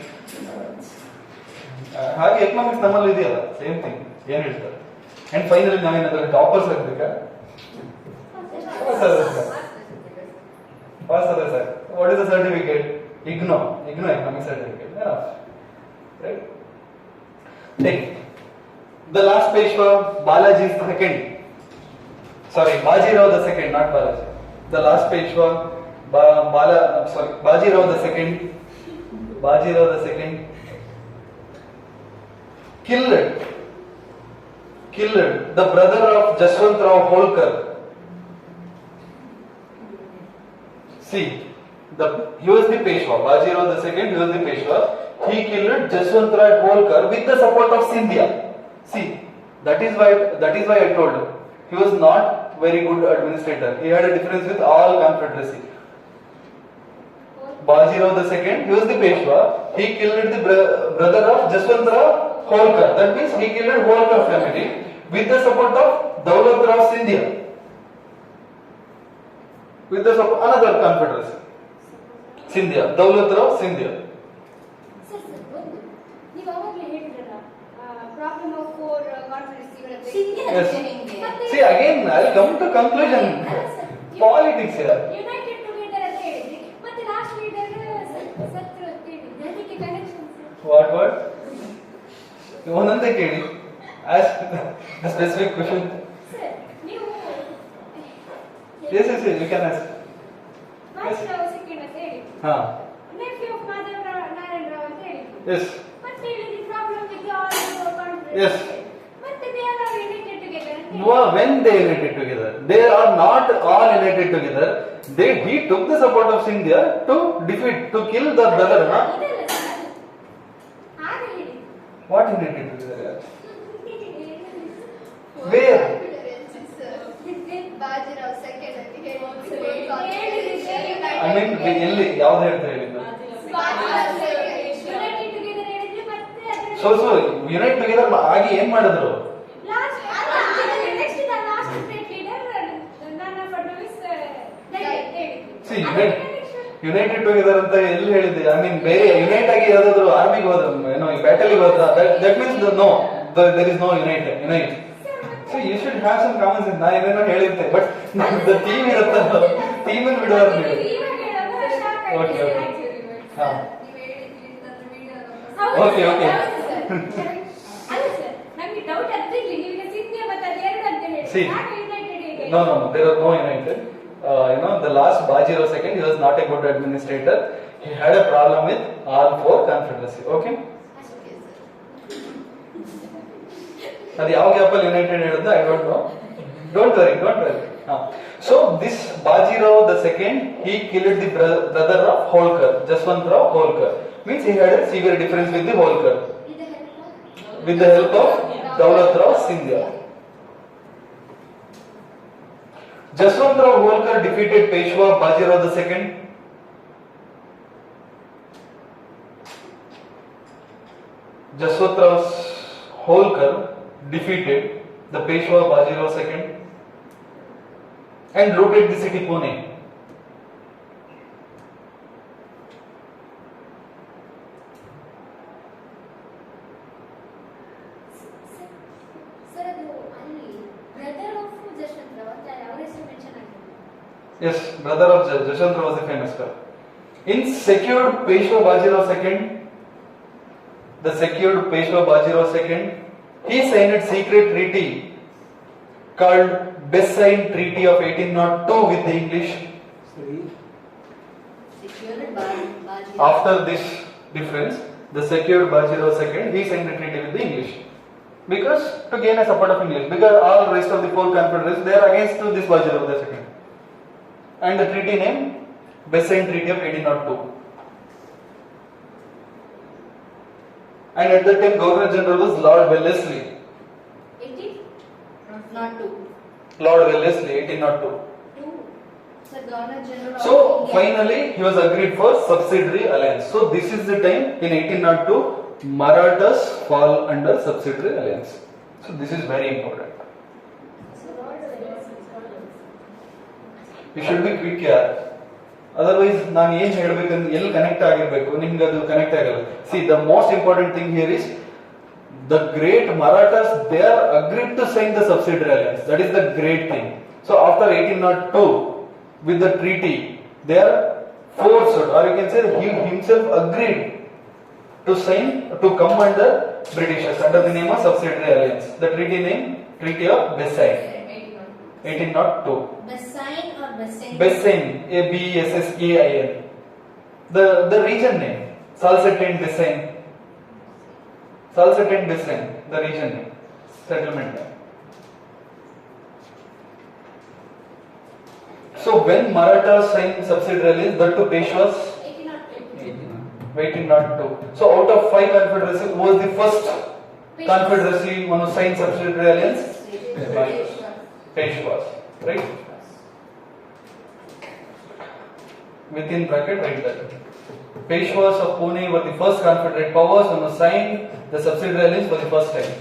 ಹಾಗೆ ಎಕನಾಮಿಕ್ಸ್ ನಮ್ಮಲ್ಲಿ ಇದೆಯಲ್ಲ, ಸೇಮ್ ಥಿಂಗ್. ಏನ್ ಹೇಳ್ತಾರೆ? ಅಂಡ್ ಫೈನಲಿ ನಾವೇನಾದ್ರೂ ಟಾಪರ್ಸ್ ಆಗ್ಬೇಕಾ? ಪಾಸ್ ಆದ್ರೆ sir. What is the certificate? IGNO economic certificate. Enough. Right? Take the last page for Balaji is the second. Sorry, Bajirao the second, not Balaji. The last page for Bajirao the second. Bajirao the second killed the brother of Jaswantrao Holkar. See, he was the Peshwa. Bajirao the second, he was the Peshwa. He killed Jaswantrao Holkar with the support of Scindia. See, that is why I told you. He was not very good administrator. He had a difference with all confederacy. Bajirao the second, he was the Peshwa. He killed the brother of Jaswantrao Holkar. That means he killed Holkar family with the support of Daulat Rao Scindia. With the support another confederacy. Scindia, Daulat Rao Scindia. Sir ಒಂದು ನೀವು ಅವಾಗಲೇ ಹೇಳಿದ್ರಲ್ಲ problem of four conference Yes. See again, I'll come to conclusion. Politics here. United together ಅಂತ ಹೇಳಿದ್ರಿ ಮತ್ತೆ last leader ಸತ್ರು ಅಂತ ಹೇಳಿದ್ರಿ ಅದಕ್ಕೆ ಕನೆಕ್ಷನ್ What? ಒಂದೊಂದೇ ಕೇಳಿ. Ask the specific question. Sir ನೀವು Yes, you can ask. Bajirao second ಅಂತ ಹೇಳಿ ಹಾ. ನೆಫ್ಯೂ ಆಫ್ ಮಾಧವ್ ನಾರಾಯಣ ರಾವ್ ಅಂತ ಹೇಳಿದ್ರಿ Yes. ಮತ್ತೆ ಹೇಳಿದ್ರಿ problem with all conference Yes. ಮತ್ತೆ ದೇ ಆರ್ ಯುನೈಟೆಡ್ ಟುಗೆದರ್ ಅಂತ No, when they united together, they are not all united together. He took the support of Scindia to defeat, to kill the brother. Huh? ಇದಲ್ಲ sir ಹಾಗೆ ಹೇಳಿ What united together? Where? Bajirao second ಅಂತ I mean, ಎಲ್ಲಿ ಯಾವ್ದು ಹೇಳ್ತಾ ಹೇಳಿದ್ದು? United together ಹೇಳಿದ್ರಿ ಮತ್ತೆ ಅದರ So unite together ಆಗಿ ಏನ್ ಮಾಡಿದ್ರು? Last next the last state leader ನಾನಾ ಫಡ್ನವೀಸ್ ಹೇಳಿದ್ರಿ See, ಯುನೈಟೆಡ್ ಟುಗೆದರ್ ಅಂತ ಎಲ್ಲಿ ಹೇಳಿದ್ದೆ? I mean, ಬೇರೆ ಯುನೈಟ್ ಆಗಿ ಯಾವ್ದಾದ್ರು ಆರ್ಮಿಗೆ ಹೋದ್ರ, ಏನೋ ಈ ಬ್ಯಾಟಲ್ ಹೋದ್ರ, that means no, there is no unite. So you should have some common sense. ನಾ ಏನೇನೋ ಹೇಳಿದ್ದೆ, but the theme ಇರುತ್ತಲ್ಲ, theme ಅನ್ನು ಬಿಡೋರು ನೀವು. Okay, okay. ಹಾ. Okay, okay. ಅಲ್ಲ ಸರ್ ನಮಗೆ ಡೌಟ್ ಅದ್ರಲ್ಲಿ ನೀವು ಸಿದ್ಧಿಯ ಮತ್ತೆ ಅದೆರಡು ಅಂತ ಹೇಳಿ See. ಯಾಕೆ ಯುನೈಟೆಡ್ ಹೇಗೆ No, there are no united. The last Bajirao second, he was not a good administrator. He had a problem with all four confederacy. Okay? ಅದು ಯಾವ ಗ್ಯಾಪಲ್ಲಿ ಯುನೈಟೆಡ್ ಹೇಳಿದ್ದು I don't know. Don't worry. So this Bajirao the second, he killed the brother of Holkar, Jaswantrao Holkar. Means he had a severe difference with the Holkar. With the help of Daulat Rao Scindia. Jaswantrao Holkar defeated Peshwa Bajirao the second. Jaswantrao Holkar defeated the Peshwa Bajirao II and looted the city Pune. Sir ಅದು ಅಲ್ಲಿ brother of ಜಶವಂತರಾವ್ ಅಂತ ಅವರ ಹೆಸರು mention ಆಗಿದೆ Yes, brother of Jaswantrao was the famous guy. In secured Peshwa Bajirao II, the secured Peshwa Bajirao II, he signed a secret treaty called Bessine Treaty of 1802 with the English. After this difference, the secured Bajirao II, he signed a treaty with the English. Because to gain a support of English, because all rest of the four confederacies, they are against this Bajirao II. And the treaty name, Bessine Treaty of 1802. And at that time, Governor General was Lord Wellesley. 18 Not two. Lord Wellesley, 1802. So Governor General. So finally, he was agreed for subsidiary alliance. So this is the time in 1802, Marathas fall under subsidiary alliance. So this is very important. You should be quick here. Otherwise, ನಾನು ಏನು ಹೇಳಬೇಕಂದ್ರೆ ಎಲ್ಲಿ connect ಆಗಿರಬೇಕು ನಿಮ್ಗೆ ಅದು connect ಆಗಲ್ಲ. See, the most important thing here is the great Marathas, they are agreed to sign the subsidiary alliance. That is the great thing. So after 1802, with the treaty, they are forced, or you can say he himself agreed to sign, to come under Britishers under the name of subsidiary alliance. The treaty name, Treaty of Bessine, 1802. Bessine or Bessine? Bessine, Bessain. The region name, Salsette Bessine. Salsette Bessine, the region name, settlement name. So when Marathas signed subsidiary alliance, that to Peshwas, 1802. So out of 5 confederacies, who was the first confederacy one who signed subsidiary alliance? Peshwas. right? Within bracket, write that. Peshwas of Pune were the first Confederate powers and was signed the subsidiary alliance for the first time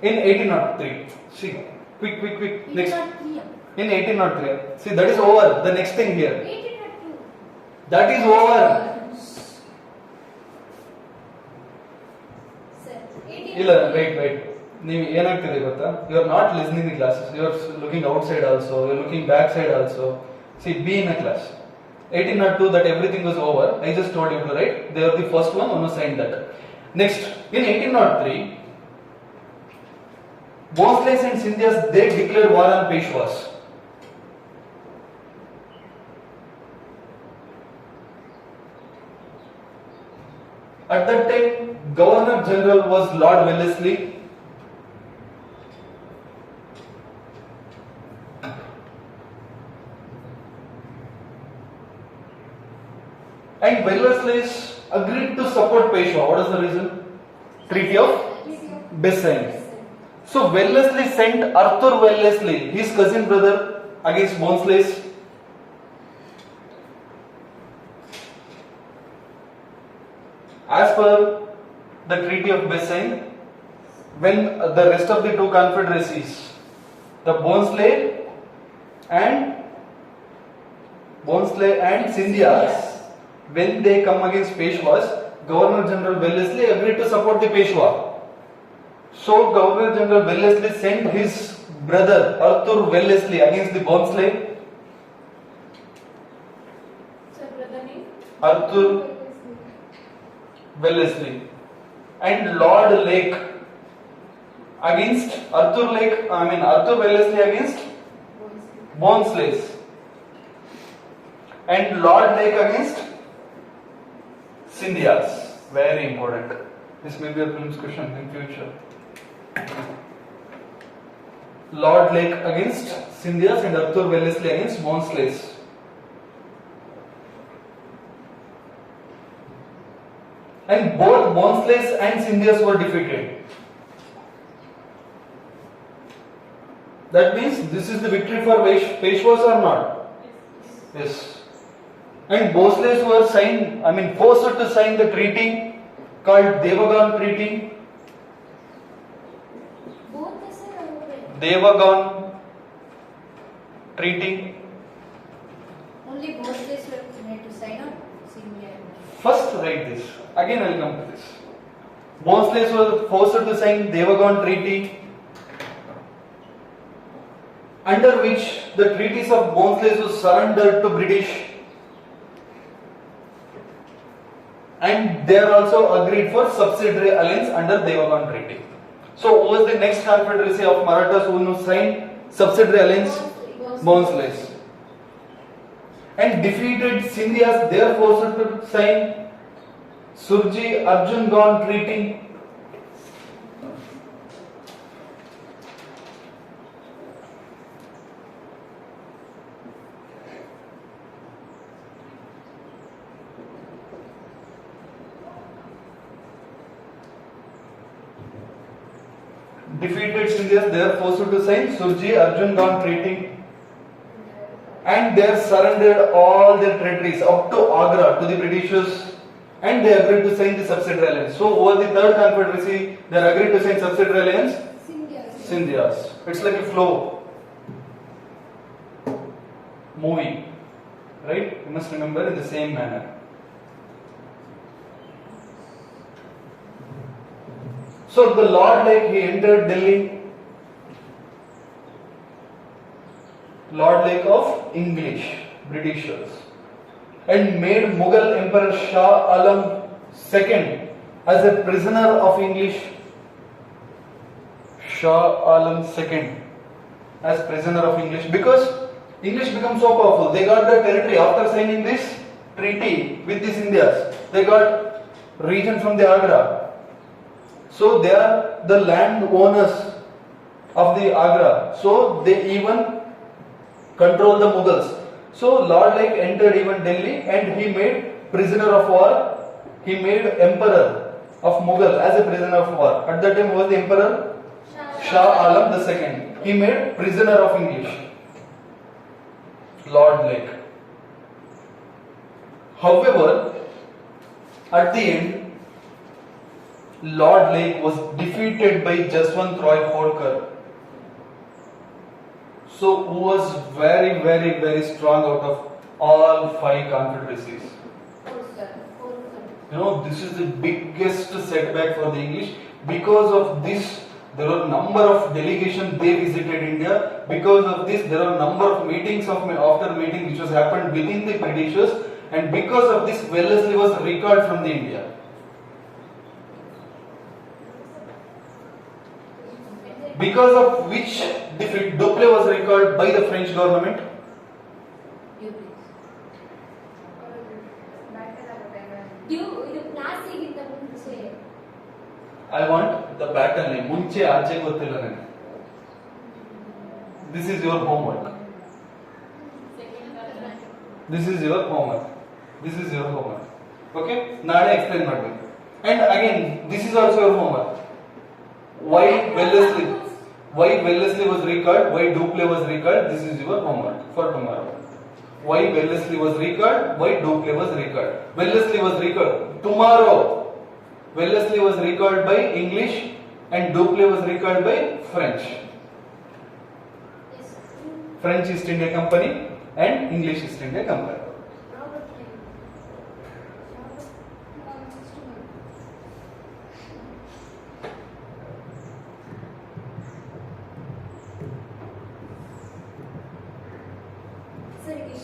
in 1803. See, quick. Next. In 1803. See, that is over. The next thing here. 1802. That is over. Sir, ಇಲ್ಲ wait ನೀವು ಏನಾಗ್ತಿದೆ ಗೊತ್ತಾ, you are not listening the classes, you are looking outside also, you are looking back side also. See, be in a class. 1802 that everything was over, I just told you to write, they were the first one who signed that. Next, in 1803 Bhonsles and Scindias, they declared war on Peshwas. At that time, Governor General was Lord Wellesley. And Wellesley agreed to support Peshwa. What is the reason? Treaty of Bessain. So Wellesley sent Arthur Wellesley, his cousin brother, against Bhonsles. As per the Treaty of Bessain, when the rest of the two confederacies, the Bhonsle and Scindias, when they come against Peshwas, Governor General Wellesley agreed to support the Peshwa. So Governor General Wellesley sent his brother Arthur Wellesley against the Bhonsle. Sir, brother name? Arthur Wellesley and Lord Lake against Arthur Wellesley against Bhonsles and Lord Lake against Scindias. Very important. This may be a prelims question in future. Lord Lake against Scindias and Arthur Wellesley against Bhonsles. And both Bhonsles and Scindias were defeated. That means this is the victory for Peshwas or not? Yes. And Bhonsles were forced to sign the treaty called Devagan Treaty. Both the sir or Devagan Treaty. Only Bhonsles were made to sign on Scindia. First write this. Again I will come to this. Bhonsles were forced to sign Devagan Treaty, under which the treaties of Bhonsles was surrendered to British, and they are also agreed for subsidiary alliance under Devagan Treaty. So who was the next confederacy of Marathas who signed subsidiary alliance? Bhonsles. And defeated Scindias, they are forced to sign Surji-Arjungan Treaty. Defeated Scindias, they are forced to sign Surji-Arjungan Treaty. And they have surrendered all their territories up to Agra to the Britishers, and they agreed to sign the subsidiary alliance. So over the third confederacy, they are agreed to sign subsidiary alliance. Scindias. It's like a flow movie, right? You must remember in the same manner. So the Lord Lake, he entered Delhi. Lord Lake of English, Britishers, and made Mughal Emperor Shah Alam II as a prisoner of English. Shah Alam II as prisoner of English, because English become so powerful. They got the territory after signing this treaty with the Scindias. They got region from the Agra. So they are the land owners of the Agra. So they even control the Mughals. So Lord Lake entered even Delhi, and he made prisoner of war. He made emperor of Mughal as a prisoner of war. At that time, who was the emperor? Shah Alam II. He made prisoner of English. Lord Lake. However, at the end, Lord Lake was defeated by Jaswantrao Khodkar. So, who was very strong out of all 5 confederacies. You know, this is the biggest setback for the English. Because of this, there were number of delegations they visited India. Because of this, there are number of meetings after meeting which was happened within the Britishers, and because of this, Wellesley was recalled from the India. Because of which defeat, Dupleix was recalled by the French government. I want the battle name. Munche aache gottilla nange. This is your homework. This is your homework. This is your homework. Okay? Nade explain madbeku. And again, this is also your homework. Why Wellesley was recalled? Why Dupleix was recalled? This is your homework for tomorrow. Why Wellesley was recalled? Why Dupleix was recalled? Wellesley was recalled tomorrow. Wellesley was recalled by English and Dupleix was recalled by French. French East India Company and English East India Company.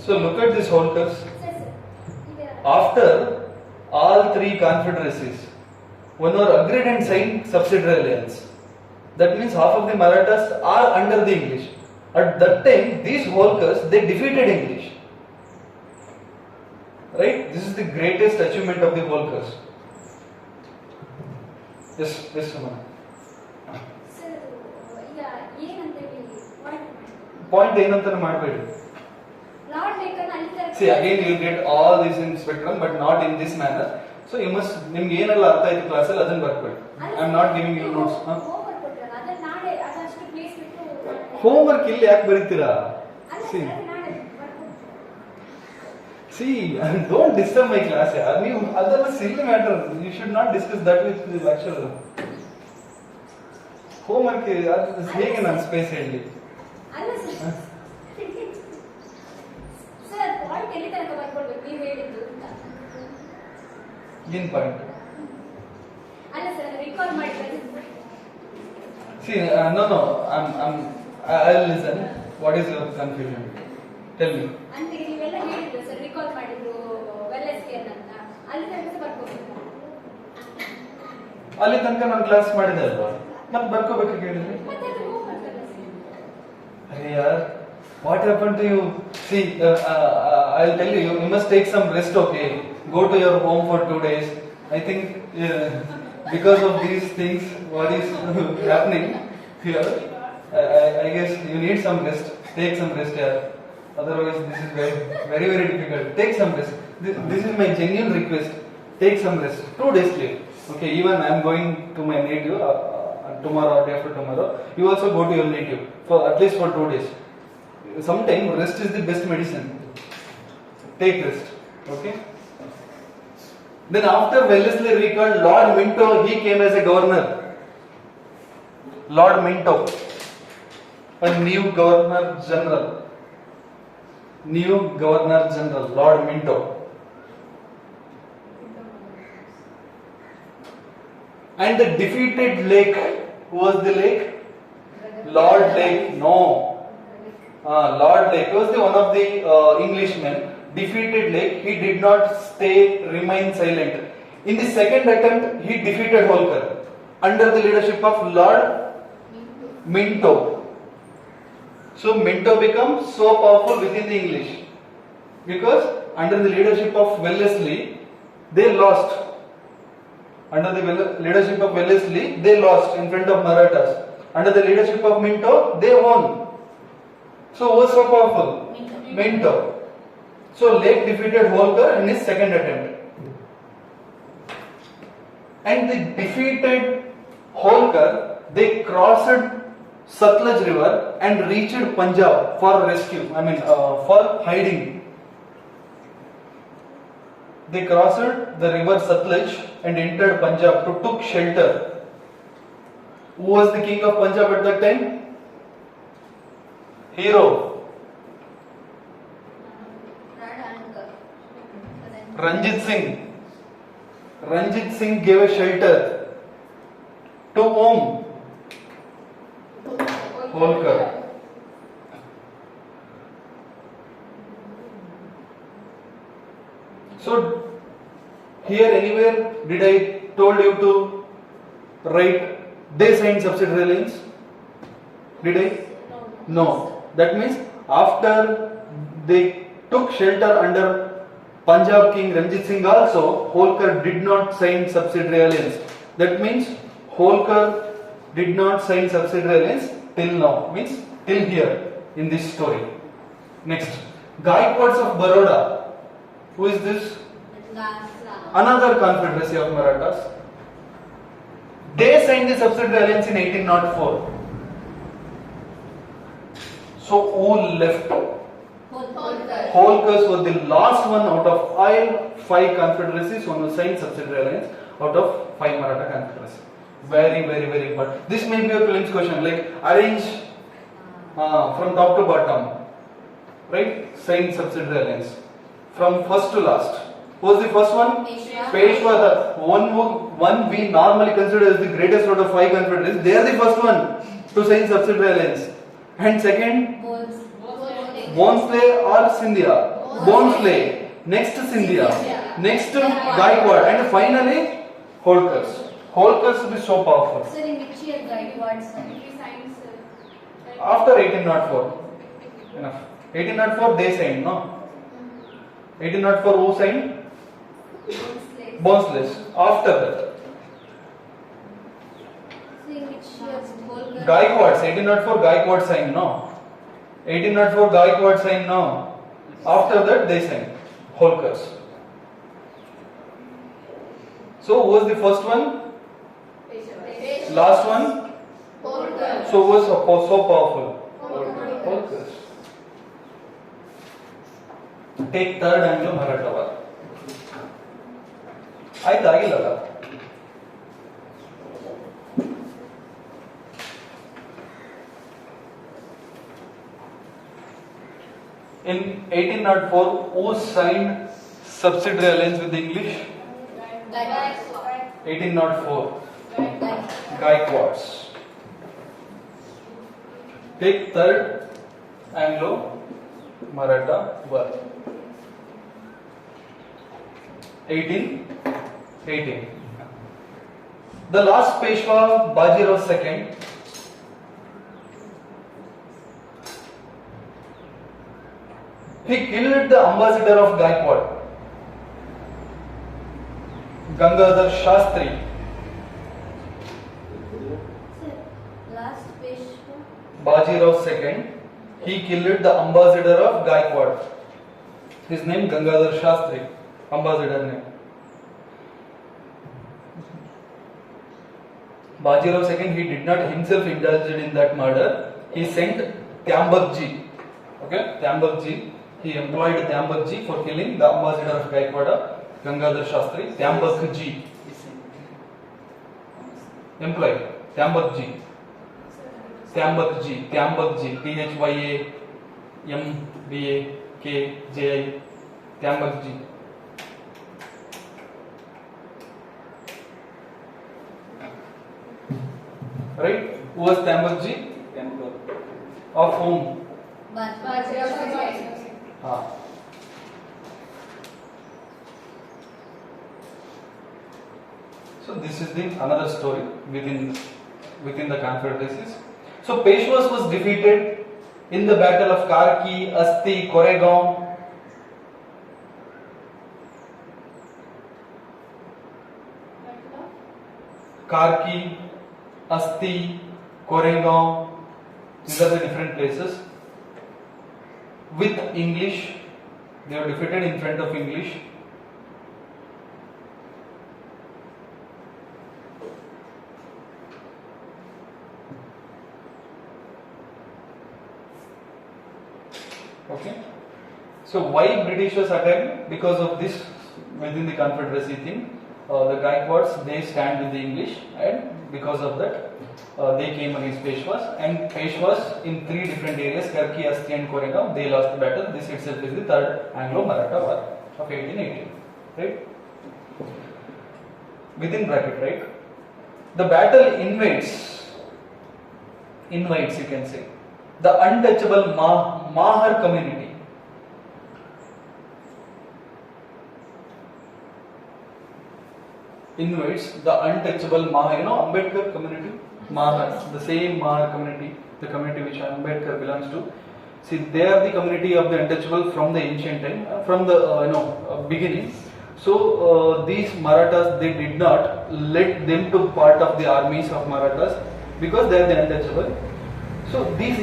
So look at this whole curse. After all 3 confederacies, one were agreed and signed subsidiary alliance. That means half of the Marathas are under the English. At that time, these Holkars, they defeated English. Right? This is the greatest achievement of the Holkars. Yes, Samana. Point ಏನಂತ ಮಾಡಬೇಡಿ. See, again you get all this in spectrum, but not in this manner. So you must, ನಿಮ್ಗೆ ಏನೆಲ್ಲ ಅರ್ಥ ಆಯ್ತು ಕ್ಲಾಸಲ್ಲಿ ಅದನ್ನ ಬರ್ಕೊಳ್ಳಿ. I am not giving you notes. Homework ಇಲ್ಲಿ ಯಾಕೆ ಬರೀತೀರಾ? See, don't disturb my class. ನೀವು ಅದೆಲ್ಲ silly matter. You should not discuss that with the lecturer. Homework ಹೇಗೆ ನಾನು ಸ್ಪೇಸ್ ಹೇಳಿ? ಏನ್ point? See, no, I'll listen. What is your confusion? Tell me. ಅಂದ್ರೆ ನೀವೆಲ್ಲ ಹೇಳಿದ್ರು ಸರ್, ರಿಕಾಲ್ ಮಾಡಿದ್ರು ವೆಲ್ಲೆಸ್ಲಿ ಅಂತ, ಅಲ್ಲಿ ತನಕ ಬರ್ಕೋಬೇಕು. ಅಲ್ಲಿ ತನಕ ನಾನು ಕ್ಲಾಸ್ ಮಾಡಿದೆ ಅಲ್ವಾ, ಮತ್ತೆ ಬರ್ಕೋಬೇಕು ಹೇಳಿದ್ರಿ. ಅರೆ ಯಾರ್, what happened to you? See, I'll tell you, you must take some rest, okay? Go to your home for 2 days. I think because of these things, what is happening here, I guess you need some rest. Take some rest here. Otherwise, this is very difficult. Take some rest. This is my genuine request. Take some rest. 2 days leave. Okay, even I am going to my native tomorrow or day after tomorrow. You also go to your native for at least for 2 days. Sometimes rest is the best medicine. Take rest. Okay. Then after Wellesley recalled Lord Minto, he came as a governor. Lord Minto, a new governor general. New governor general, Lord Minto. And the defeated Lake, who was the Lake? Lord Lake. No. Lord Lake was the one of the Englishmen. Defeated Lake. He did not remain silent. In the second attempt, he defeated Holkar under the leadership of Lord Minto. So Minto becomes so powerful within the English because under the leadership of Wellesley, they lost. Under the leadership of Wellesley, they lost in front of Marathas. Under the leadership of Minto, they won. So who was so powerful? Minto. So Lake defeated Holkar in his second attempt. And the defeated Holkar, they crossed Satluj River and reached Punjab for rescue. I mean, for hiding. They crossed the river Satluj and entered Punjab to took shelter. Who was the king of Punjab at that time? Hero. Ranjit Singh. Ranjit Singh gave a shelter to whom? Holkar. So here anywhere did I told you to write they signed subsidiary alliance? Did I? No. That means after they took shelter under Punjab King Ranjit Singh also, Holkar did not sign subsidiary alliance. That means Holkar did not sign subsidiary alliance till now, means till here in this story. Next, Gaikwads of Baroda. Who is this? Another confederacy of Marathas. They signed the subsidiary alliance in 1804. So who left? Holkars were the last one out of all 5 confederacies who signed subsidiary alliance out of 5 Maratha confederacies. Very, very, very important. This may be a prelims question, like arrange from top to bottom, right? Signed subsidiary alliance from first to last. Who was the first one? Peshwa, the one we normally consider as the greatest out of 5 confederacies. They are the first one to sign subsidiary alliance. And second, Bhonsle or Scindia? Bhonsle. Next Scindia. Next Gaikwad. And finally Holkars. Holkars will be so powerful. Sir, in which year Gaikwad signed? After 1804. Enough. 1804 they signed, no? 1804 who signed? Bhonsle. After that. So in which year Holkar? Gaikwads. 1804 Gaikwad signed, no? 1804 Gaikwad signed, no? After that they signed. Holkars. So who was the first one? Last one? So who was so powerful? Holkars. Take third Anglo Maratha War. ಆಯ್ತು ಆಗಿಲ್ಲಲ್ಲ. In 1804, who signed subsidiary alliance with the English? 1804. Gaikwads. Take third Anglo Maratha War. 1818. The last Peshwa, Bajirao II, he killed the ambassador of Gaikwad, Gangadhar Shastri. Sir, last Peshwa? Bajirao II, he killed the ambassador of Gaikwad. His name Gangadhar Shastri, ambassador name. Bajirao II, he did not himself indulge in that murder. He sent Tyambakji. Okay, Tyambakji. He employed Tyambakji for killing the ambassador of Gaikwad, Gangadhar Shastri. Tyambakji. Employed. Tyambakji. Tyambakji. Tyambakji. Tyambakji. Tyambakji. Right? Who was Tyambakji? Temple. Of whom? Ah. So this is the another story within the confederacies. So Peshwas was defeated in the battle of Karki, Asti, Koregaon. Karki, Asti, Koregaon, these are the different places. With English, they were defeated in front of English. So why Britishers attacked? Because of this within the Confederacy thing. The Gaikwads, they stand with the English, and because of that they came against Peshwas, and Peshwas in 3 different areas, Karki, Asti and Koregaon, they lost the battle. This itself is the third Anglo-Maratha War of 1818, right? Within bracket, right? The battle invites you can say, the untouchable Mahar community. Invites the untouchable Mahar, Ambedkar community, Mahar, the same Mahar community, the community which Ambedkar belongs to. See, they are the community of the untouchable from the ancient time, from the beginning. So these Marathas, they did not let them to part of the armies of Marathas because they are the untouchable. So these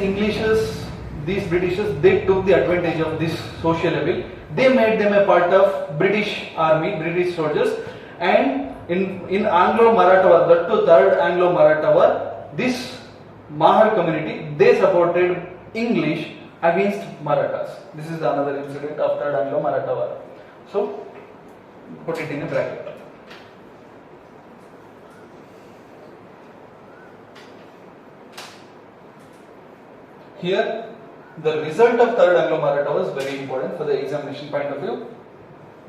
these Britishers, they took the advantage of this social evil. They made them a part of British army, British soldiers, and in Anglo-Maratha War, that too third Anglo-Maratha War, this Mahar community, they supported English against Marathas. This is another incident of third Anglo-Maratha War. So put it in a bracket. Here, the result of third Anglo-Maratha was very important for the examination point of view.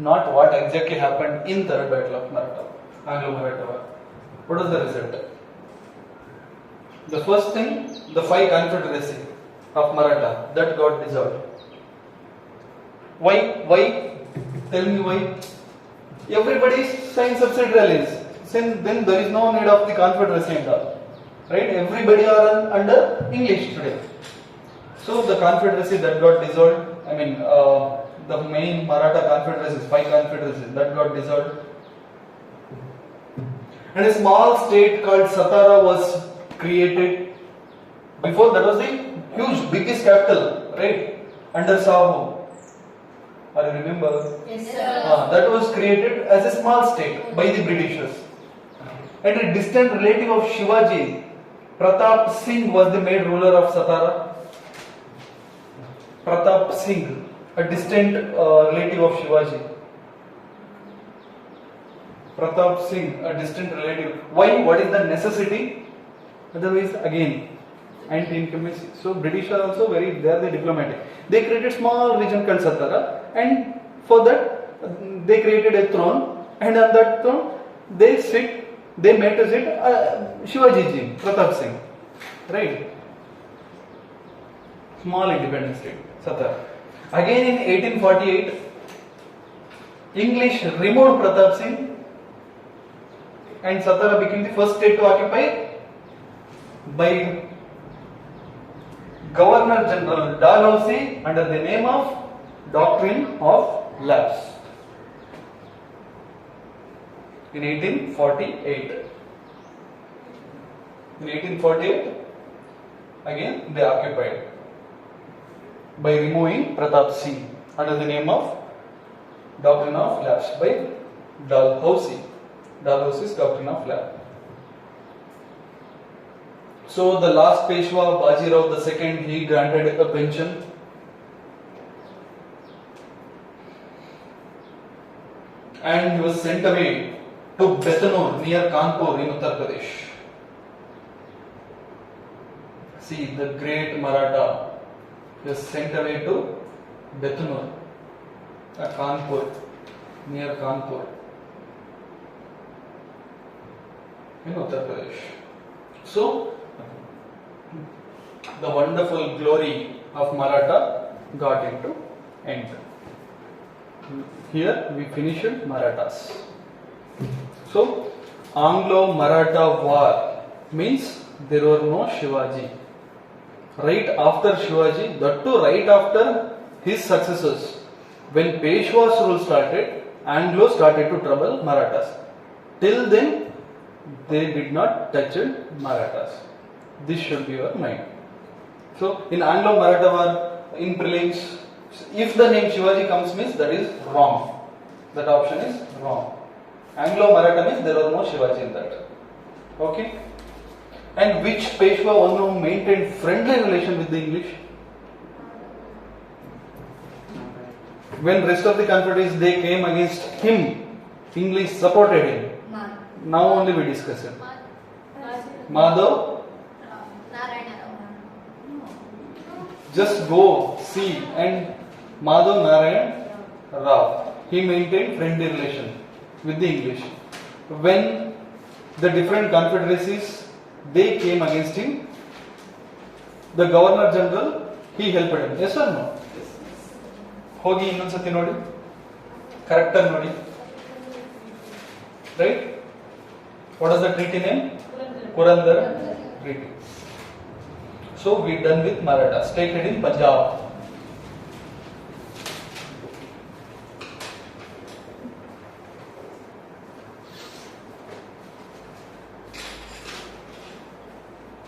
Not what exactly happened in third battle of Anglo-Maratha War. What was the result? The first thing, the 5 confederacy of Maratha that got dissolved. Why? Tell me why. Everybody signs subsidiary alliance. Then there is no need of the confederacy and all. Right? Everybody are under English today. So the confederacy that got dissolved, the main Maratha confederacies, 5 confederacies that got dissolved. And a small state called Satara was created. Before that was the huge, biggest capital, right? Under Sahu. Or you remember? Yes, sir. That was created as a small state by the Britishers. And a distant relative of Shivaji, Pratap Singh, was the made ruler of Satara. Pratap Singh, a distant relative of Shivaji. Pratap Singh, a distant relative. Why? What is the necessity? Otherwise, again, anti-incumbency. So British are also they are the diplomatic. They created small region called Satara, and for that they created a throne, and on that throne they made to sit Shivaji ji, Pratap Singh, right? Small independent state, Satara. Again in 1848, English removed Pratap Singh, and Satara became the first state to occupy by Governor General Dalhousie under the name of Doctrine of Lapse in 1848. In 1848, again they occupied by removing Pratap Singh under the name of Doctrine of Lapse by Dalhousie. Dalhousie's Doctrine of Lapse. So the last Peshwa, Bajirao II, he granted a pension. And he was sent away to Bethanur near Kanpur in Uttar Pradesh. See, the great Maratha, he was sent away to Bethanur at Kanpur, near Kanpur in Uttar Pradesh. So, the wonderful glory of Maratha got into end. Here we finished Marathas. So, Anglo-Maratha War means there were no Shivaji. Right after Shivaji, that too right after his successors, when Peshwa's rule started, Anglo started to trouble Marathas. Till then, they did not touch Marathas. This should be your mind. So, in Anglo-Maratha War, in prelims, if the name Shivaji comes means that is wrong. That option is wrong. Anglo-Maratha means there was no Shivaji in that. Okay? And which Peshwa one who maintained friendly relation with the English? When rest of the Confederates they came against him, English supported him. Now only we discuss it. Madhav, just go see and Madhav Narayan Rao. He maintained friendly relation with the English. When the different confederacies they came against him, the Governor General he helped him. Yes or no? ಹೋಗಿ ಇನ್ನೊಂದ್ಸತಿ ನೋಡಿ correct ಆಗಿ ನೋಡಿ right what is the treaty name Purandar treaty so we done with Marathas taken in Punjab.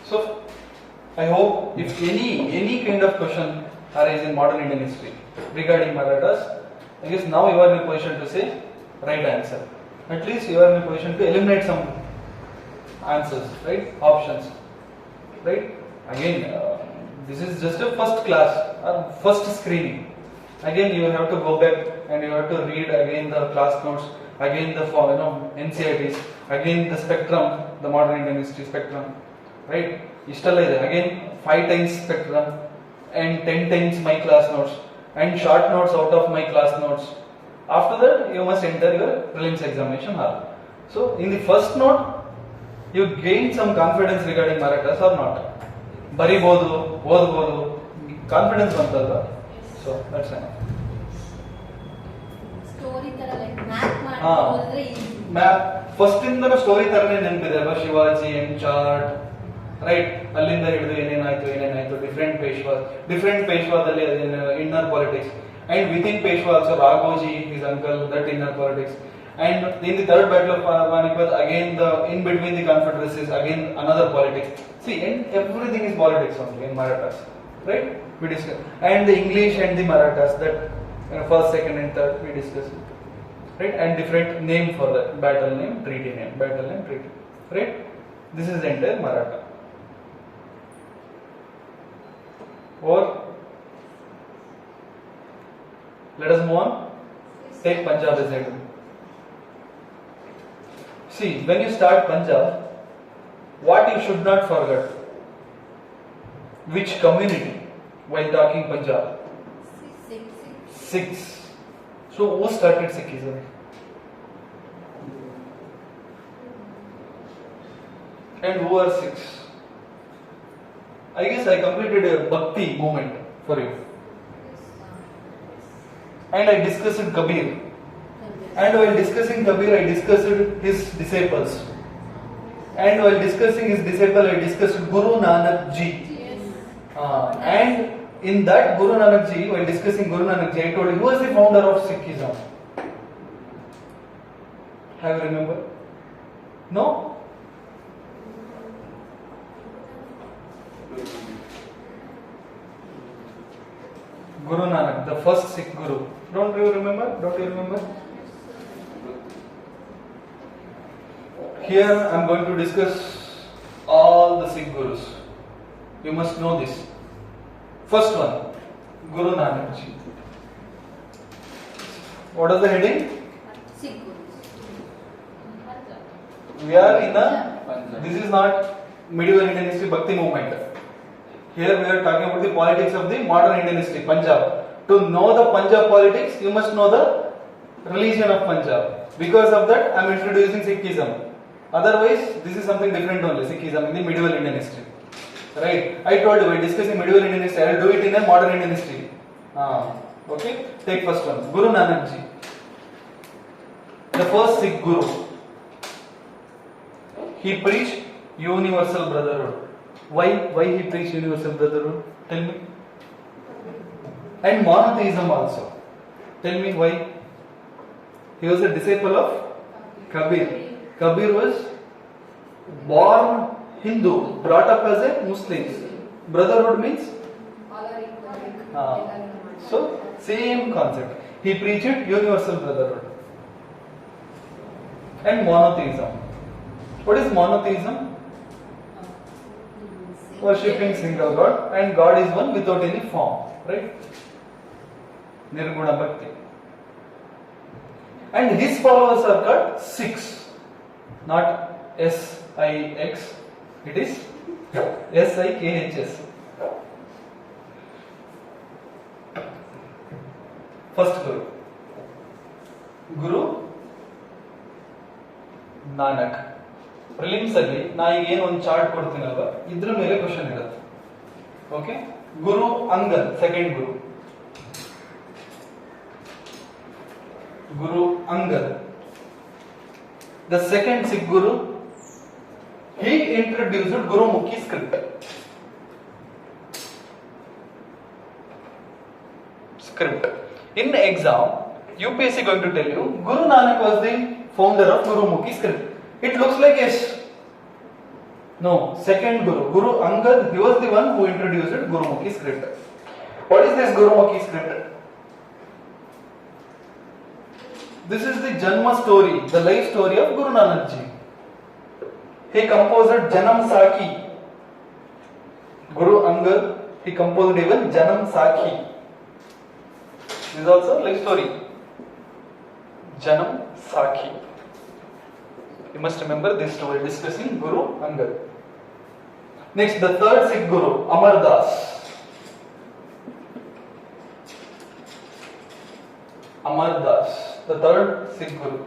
So I hope if any kind of question arise in modern Indian history regarding Marathas, I guess now you are in a position to say right answer. At least you are in a position to eliminate some answers, right? Options, right? Again, this is just a first class or first screening. Again, you have to go back and you have to read again the class notes, again the NCERTs, again the spectrum, the modern Indian history spectrum, right? Ishtalla ide again 5 times spectrum and 10 times my class notes and short notes out of my class notes. After that, you must enter your prelims examination hall. So, in the first note, you gain some confidence regarding Marathas or not. ಬರಿಬೋದು ಓದ್ಬೋದು confidence ಬಂತಲ್ವಾ so that's enough. Story ತರ like map ಮಾಡಿದ್ರೆ map first ಇಂದನೂ story ತರನೇ ನೆನಪಿದೆ ಅಲ್ವಾ Shivaji and chart right ಅಲ್ಲಿಂದ ಹಿಡಿದು ಏನೇನಾಯ್ತು ಡಿಫ್ರೆಂಟ್ ಪೇಶ್ವಾದಲ್ಲಿ inner politics and within Peshwa also Raghoji his uncle that inner politics and in the third battle of Panipat again the in between the confederacies again another politics. See, and everything is politics only in Marathas, right? We discuss and the English and the Marathas that first, second and third we discuss, right? And different name for that battle name, treaty, right? This is the entire Maratha. Or let us move on. Take Punjab as I do. See, when you start Punjab, what you should not forget? Which community while talking Punjab? Sikhs. So, who started Sikhism? And who are Sikhs? I guess I completed a Bhakti movement for you. And I discussed Kabir. And while discussing Kabir, I discussed his disciples. And while discussing his disciple, I discussed Guru Nanak Ji. yes. And in that Guru Nanak Ji, while discussing Guru Nanak Ji, I told you who was the founder of Sikhism. Have you remember? No? Guru Nanak, the first Sikh Guru. Don't you remember? Here I am going to discuss all the Sikh Gurus. You must know this. First one, Guru Nanak Ji. What is the heading? Sikh. We are in a, this is not medieval Indian history Bhakti movement. Here we are talking about the politics of the modern Indian history, Punjab. To know the Punjab politics, you must know the religion of Punjab. Because of that, I am introducing Sikhism. Otherwise, this is something different only, Sikhism in the medieval Indian history. Right? I told you, while discussing medieval Indian history, I will do it in a modern Indian history. Okay? Take first one, Guru Nanak Ji. The first Sikh Guru. He preached universal brotherhood. Why he preached universal brotherhood? Tell me. And monotheism also. Tell me why. He was a disciple of Kabir. Kabir was born Hindu, brought up as a Muslim. Brotherhood means? So, same concept. He preached universal brotherhood. And monotheism. What is monotheism? Worshipping single God, and God is one without any form, right? Nirguna Bhakti. And his followers are called Sikhs, not S-I-X, it is S-I-K-H-S. First Guru, Guru Nanak. Prelims ಅಲ್ಲಿ ನಾ ಈಗ ಏನು ಒಂದು chart ಕೊಡ್ತೀನಲ್ವಾ ಇದ್ರ ಮೇಲೆ question ಇರುತ್ತೆ. Okay, Guru Angad second Guru. Guru Angad, the second Sikh Guru, he introduced Gurumukhi script. In exam, UPSC going to tell you Guru Nanak was the founder of Gurumukhi script. It looks like yes. No, second Guru, Guru Angad, he was the one who introduced Gurumukhi script. What is this Gurumukhi script? This is the Janma story, the life story of Guru Nanak Ji. He composed Janam Sakhi. Guru Angad, he composed even Janam Sakhi. This is also life story. Janam Sakhi. You must remember this story discussing Guru Angad. Next, the third Sikh Guru, Amar Das. Amar Das, the third Sikh Guru.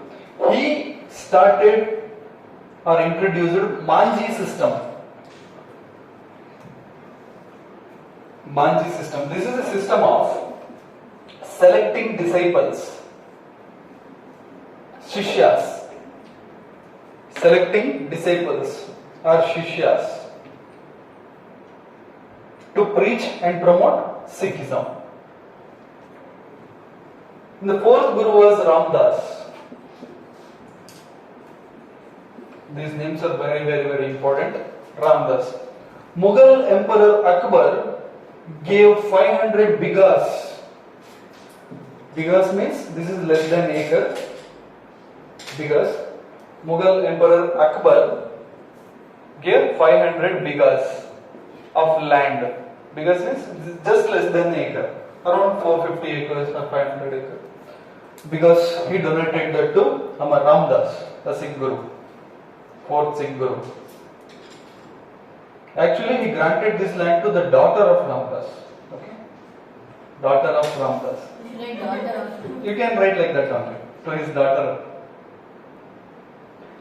He started or introduced Manji system. Manji system. This is a system of selecting disciples, Shishyas. Selecting disciples or Shishyas to preach and promote Sikhism. The fourth Guru was Ramdas. These names are very, very, very important. Ramdas. Mughal Emperor Akbar gave 500 bighas. Bighas means this is less than acre. Bighas. Mughal Emperor Akbar gave 500 bighas of land. Bighas means just less than acre. Around 450 acres or 500 acres. Because he donated that to Amar Ramdas, the Sikh Guru, fourth Sikh Guru. Actually, he granted this land to the daughter of Ramdas. Okay, daughter of Ramdas. You can write like that only, to his daughter.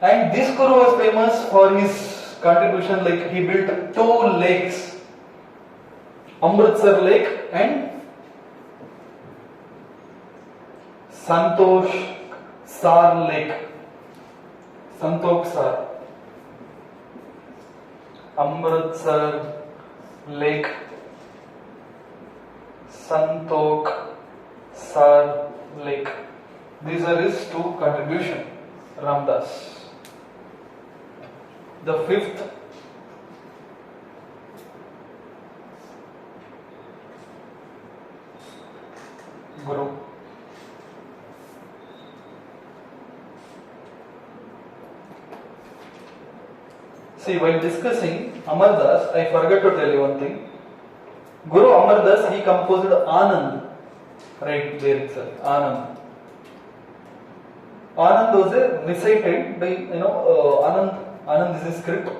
And this Guru was famous for his contribution. Like he built 2 lakes, Amritsar Lake and Santosh Sar Lake. Santokh Sar. Amritsar Lake. Santokh Sar Lake. These are his 2 contributions. Ramdas. The fifth Guru. See, while discussing Amar Das, I forgot to tell you one thing. Guru Amar Das, he composed Anand, right there itself, Anand. Anand was recited by, Anand is a script.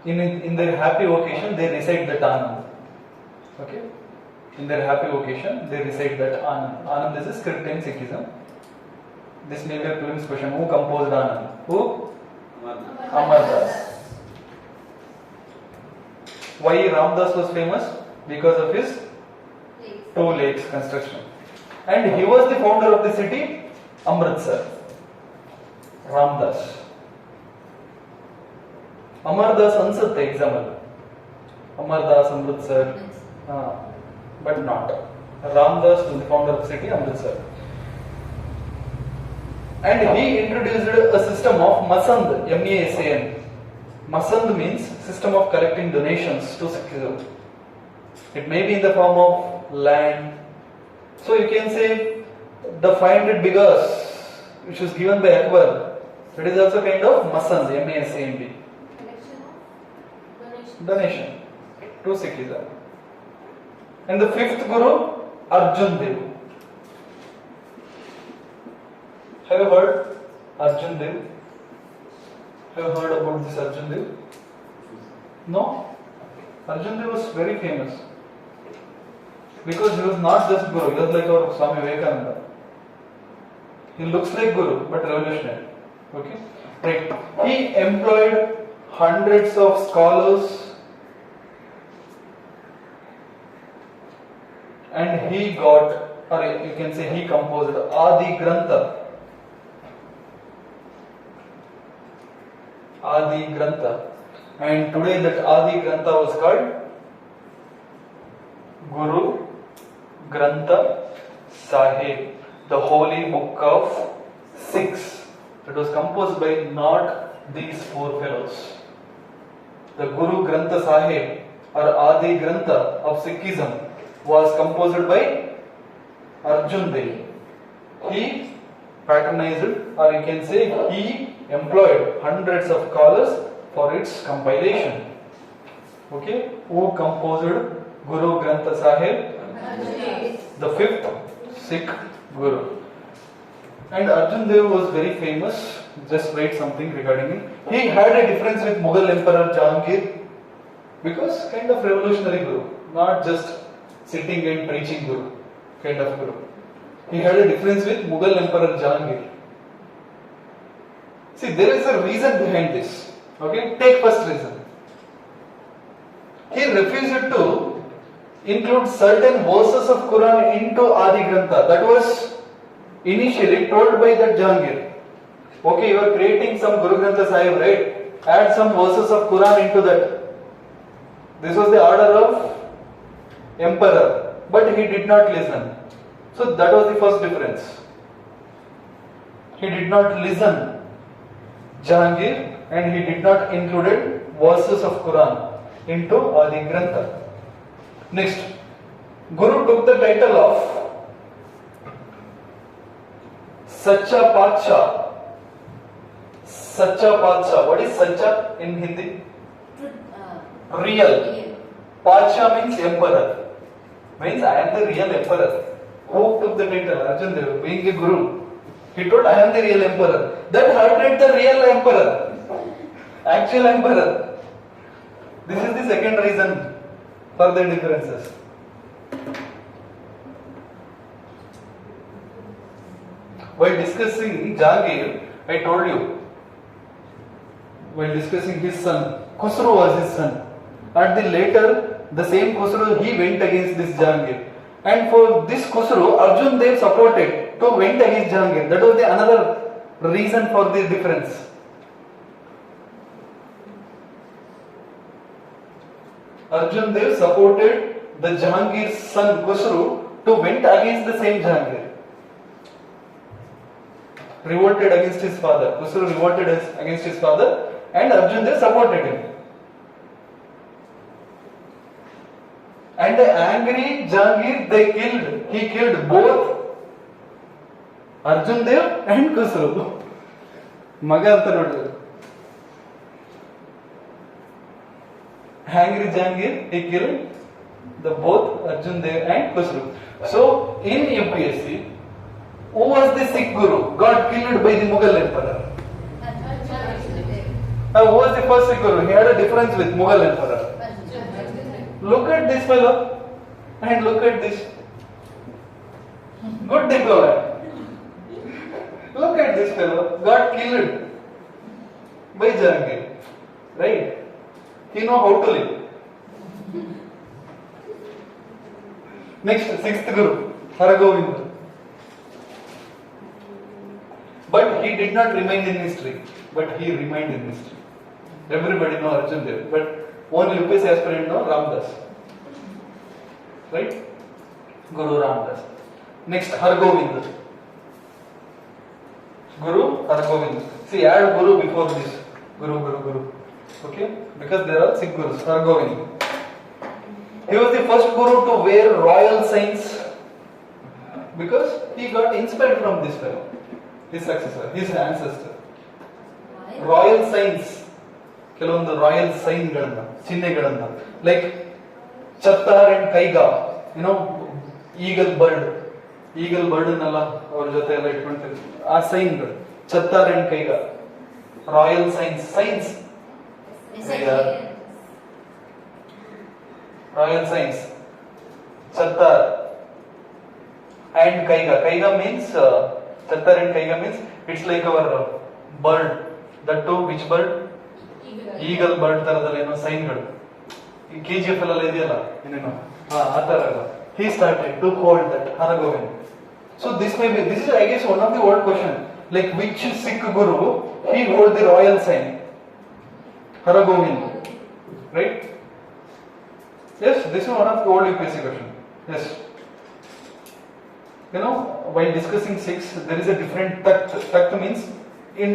In their happy occasion, they recite that Anand. Okay? In their happy occasion, they recite that Anand. Anand is a script in Sikhism. This may be a prelims question. Who composed Anand? Who? Amar Das. Why Ramdas was famous? Because of his 2 lakes construction. And he was the founder of the city, Amritsar. Ramdas. Amar Das ansutte example. Amar Das Amritsar. But not. Ramdas was the founder of the city, Amritsar. And he introduced a system of Masand, M-A-S-A-N. Masand means system of collecting donations to Sikhism. It may be in the form of land. So you can say the 500 bighas which was given by Akbar, that is also kind of Masand, M-A-S-A-N-D. Donation to Sikhism. And the fifth Guru, Arjun Dev. Have you heard Arjun Dev? Have you heard about this Arjun Dev? No? Arjun Dev was very famous because he was not just Guru, he was like our Swami Vivekananda. He looks like Guru but revolutionary. Okay? Right. He employed hundreds of scholars and he got, or you can say he composed Adi Grantha. Adi Grantha. And today that Adi Grantha was called Guru Grantha Sahib, the holy book of Sikhs. It was composed by not these four fellows. The Guru Grantha Sahib or Adi Grantha of Sikhism was composed by Arjun Dev. He patronized, or you can say he employed hundreds of scholars for its compilation. Okay, who composed Guru Grantha Sahib? The fifth Sikh Guru. And Arjun Dev was very famous. Just write something regarding him. He had a difference with Mughal Emperor Jahangir because kind of revolutionary Guru, not just sitting and preaching Guru kind of Guru. He had a difference with Mughal Emperor Jahangir. See, there is a reason behind this. Okay, take first reason. He refused to include certain verses of Quran into Adi Grantha. That was initially told by that Jahangir. Okay, you are creating some Guru Grantha Sahib, right? Add some verses of Quran into that. This was the order of emperor, but he did not listen. So that was the first difference. He did not listen, Jahangir, and he did not include verses of Quran into Adi Grantha. Next, Guru took the title of Sacha Pacha. Sacha Pacha. What is Sacha in Hindi? Real. Pacha means emperor. Means I am the real emperor. Who took the title? Arjun Dev, being a guru. He told I am the real emperor. That hurted the real emperor. Actual emperor. This is the second reason for the differences. While discussing Jahangir, I told you, while discussing his son, Khusro was his son. At the later, the same Khusro, he went against this Jahangir. And for this Khusro, Arjun Dev supported to went against Jahangir. That was the another reason for the difference. Arjun Dev supported the Jahangir's son Khusro to went against the same Jahangir. Revolted against his father. Khusro revolted against his father and Arjun Dev supported him. And the angry Jahangir, he killed both Arjun Dev and Khusro. Maga anta nodi. Angry Jahangir, he killed the both Arjun Dev and Khusro. So in UPSC, who was the Sikh Guru? Got killed by the Mughal Emperor. Who was the first Sikh Guru? He had a difference with Mughal Emperor. Look at this fellow and look at this. Good diplomat. Look at this fellow. Got killed by Jahangir. Right? He know how to live. Next, sixth Guru, Haragovinda. But he did not remain in history. But he remained in history. Everybody know Arjun Dev. But only UPSC aspirant know Ramdas. Right? Guru Ramdas. Next, Hargovind. Guru Hargovind. See, add Guru before this. Guru. Okay? Because there are Sikh Gurus. Hargovind. He was the first Guru to wear royal signs because he got inspired from this fellow. His successor, his ancestor. Royal signs. ಕೆಲವೊಂದು royal ಸೈನ್ಗಳನ್ನ ಚಿಹ್ನೆಗಳನ್ನ like ಚತ್ತಾರ್ and ಕೈಗಾ, eagle bird, eagle ಬರ್ಡನ್ ಎಲ್ಲ ಅವ್ರ ಜೊತೆ ಎಲ್ಲ ಇಟ್ಕೊಂತೀವಿ. ಆ ಸೈನ್ಗಳು ಚತ್ತಾರ್ ಅಂಡ್ ಕೈಗ, ರಾಯಲ್ ಸೈನ್ಸ್ ರಾಯಲ್ ಸೈನ್ಸ್ ಚತ್ತಾರ್ and kaiga means chattar and kaiga means it's like our bird, that too which bird, eagle bird taradalla ಏನೋ ಸೈನ್ಗಳು ಈ KGF ಎಲ್ಲ ಇದೆಯಲ್ಲ ಏನೇನೋ ಆ ತರ he started to hold that Haragovind. So this is I guess one of the old question, like which Sikh guru he hold the royal sign Haragovind, right? Yes, this is one of the old UPSC question. Yes. You know, while discussing Sikhs, there is a different Takht. Takht means in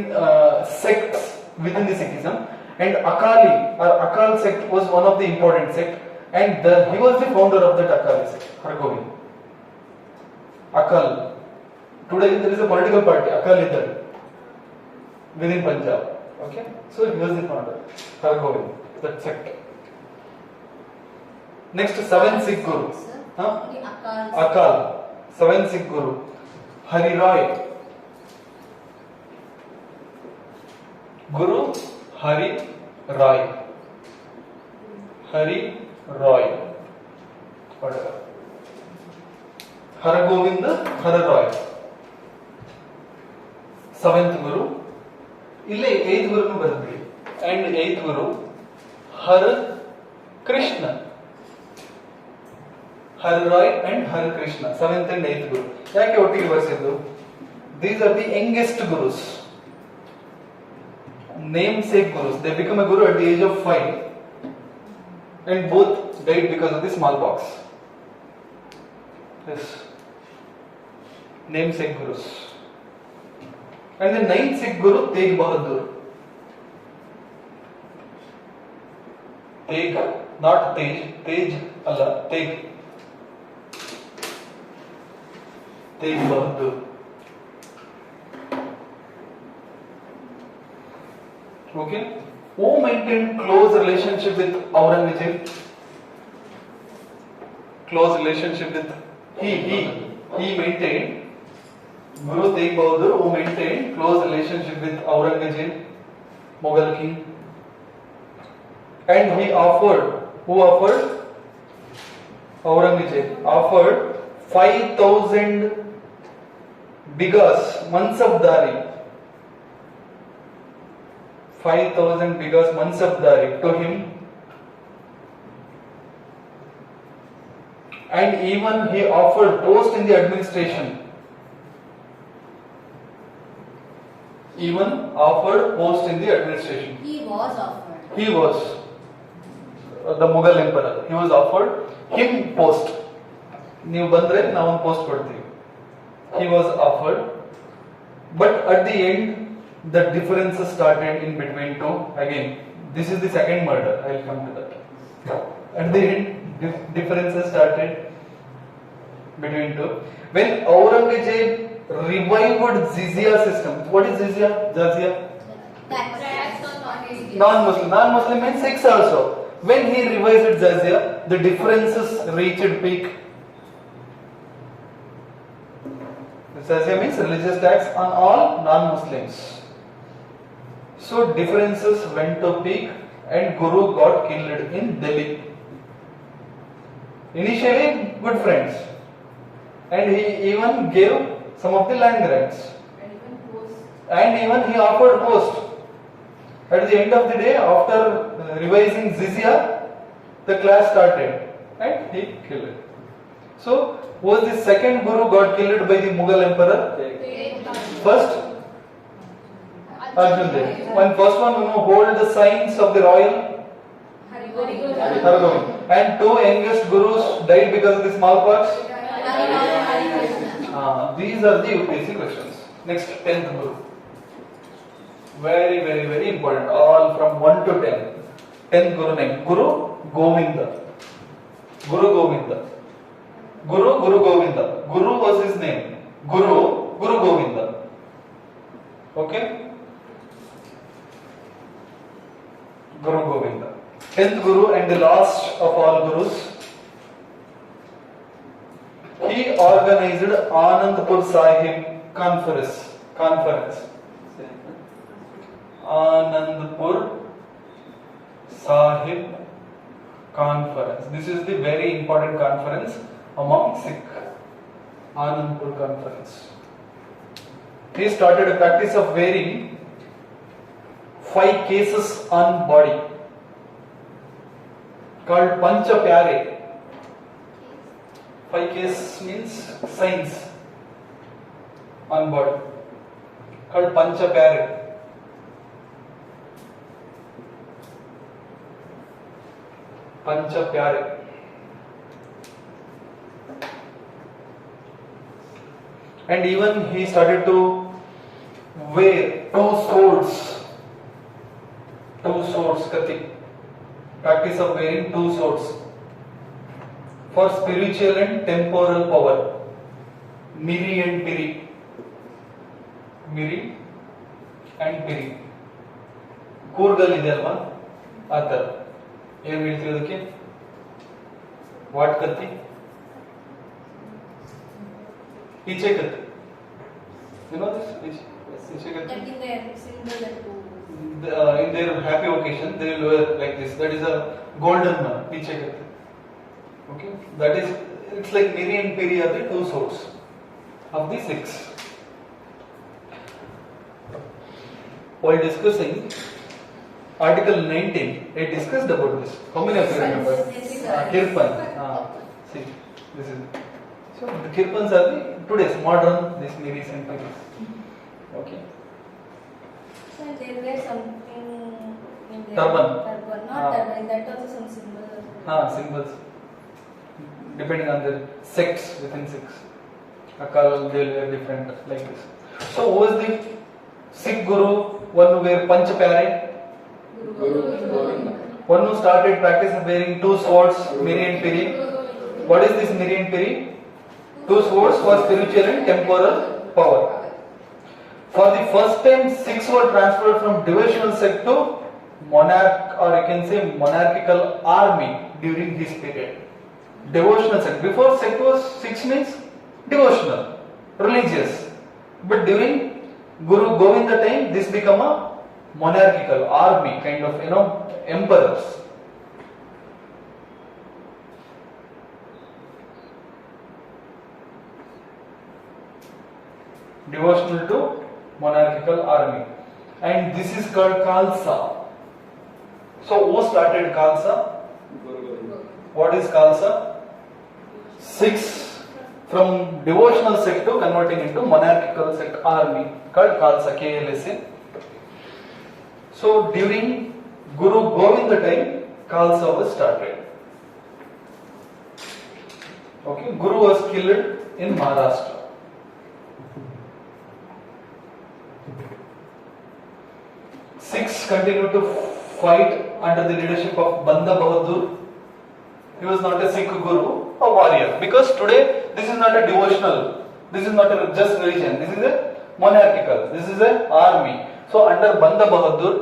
sects within the Sikhism, and Akali or Akal sect was one of the important sect, and he was the founder of that Akali sect, Hargobind. Akal. Today there is a political party, Akali-Dal, within Punjab. Okay, so he was the founder, Hargobind, that sect. Next, 7th Sikh Guru. Huh? Akal. 7th Sikh Guru, Hari Roy. Guru Hari Roy. Hari Roy. Whatever. Haragovind Hari Roy. 7th Guru. Ille 8th Guru nu bardi. And 8th Guru Har Krishna. Hari Roy and Hari Krishna, 7th and 8th Guru. ಯಾಕೆ ಒಟ್ಟಿಗೆ ಬರ್ಸಿದ್ದು? These are the youngest gurus, namesake gurus. They become a guru at the age of 5, and both died because of the smallpox. Yes, namesake gurus. And the 9th Sikh Guru, Tegh Bahadur. Tegh, not Tej. Tej Allah, Tegh. Tegh Bahadur. Okay. Who maintained close relationship with Aurangzeb? Close relationship with he maintained, Guru Tegh Bahadur, who maintained close relationship with Aurangzeb, Mughal king, and he offered, Aurangzeb offered 5,000 bighas, mansabdari, 5,000 bighas mansabdari to him, and even he offered post in the administration. Even offered post in the administration. He was offered. He was the Mughal emperor. He was offered him post. ನೀವು ಬಂದ್ರೆ ನಾವು ಒಂದು post ಕೊಡ್ತೀವಿ. He was offered, but at the end the differences started in between two. Again, this is the second murder. I will come to that. At the end, differences started between two. When Aurangzeb revived jizya system. What is jizya? Jizya? Non-Muslim. Non-Muslim means Sikhs also. When he revised jizya, the differences reached peak. Jizya means religious tax on all non-Muslims. So differences went to peak and Guru got killed in Delhi. Initially good friends, and he even gave some of the land grants, and even he offered post. At the end of the day, after revising jizya, the clash started and he killed it. So was the second Guru got killed by the Mughal emperor? First Arjun Dev. When first one who hold the signs of the royal Hargobind, and two youngest gurus died because of the smallpox. These are the UPSC questions. Next, 10th Guru. Very, very, very important. All from 1 to 10. 10th Guru name. Guru Govinda. Guru Govinda. Guru Govinda. Guru was his name. Guru Govinda. Okay? Guru Govinda. 10th Guru and the last of all Gurus. He organized Anandpur Sahib conference. Anandpur Sahib conference. This is the very important conference among Sikh. Anandpur conference. He started a practice of wearing 5 cases on body called Pancha Pyare. 5 cases means signs on body called Pancha Pyare. Pancha Pyare. And even he started to wear 2 swords. 2 swords, kati. Practice of wearing 2 swords for spiritual and temporal power. Miri and Piri. Miri and Piri. ಕೂರ್ಗಲ್ ಇದೆ ಅಲ್ವಾ ಆ ಥರ ಏನ್ ಹೇಳ್ತೀವಿ ಅದಕ್ಕೆ what ಕತ್ತಿ ಈಚೆ ಕತ್ತಿ ಈಚೆ ಕತ್ತಿ Like in their symbol that in their happy occasion they will wear like this. That is a golden one. Piche karte. Okay, that is, it's like Miri and Piri are the 2 swords of the 6. While discussing Article 19, I discussed about this. How many of you remember? Kirpan. See, this is. So the Kirpans are the today's modern these Miris and Piris. Okay. So they wear something in their Turban. Turban, not turban. That also some symbol. Symbols. Depending on the sects within sects. Akal, they will wear different like this. So who was the Sikh Guru? One who wear Pancha Pyare? Guru Govinda. One who started practice of wearing 2 swords, Miri and Piri. What is this Miri and Piri? 2 swords for spiritual and temporal power. For the first time, Sikhs were transferred from devotional sect to monarch, or you can say monarchical army during this period. Devotional sect. Before sect was 6 means devotional, religious. But during Guru Govinda time, this become a monarchical army, kind of, emperors. Devotional to monarchical army. And this is called Khalsa. So who started Khalsa? Guru Govinda. What is Khalsa? 6 from devotional sect to converting into monarchical sect army called Khalsa, KLSA. So during Guru Govinda time, Khalsa was started. Okay, Guru was killed in Maharashtra. Sikhs continued to fight under the leadership of Banda Bahadur. He was not a Sikh Guru, a warrior. Because today, this is not a devotional, this is not a just religion, this is a monarchical, this is an army. So under Banda Bahadur,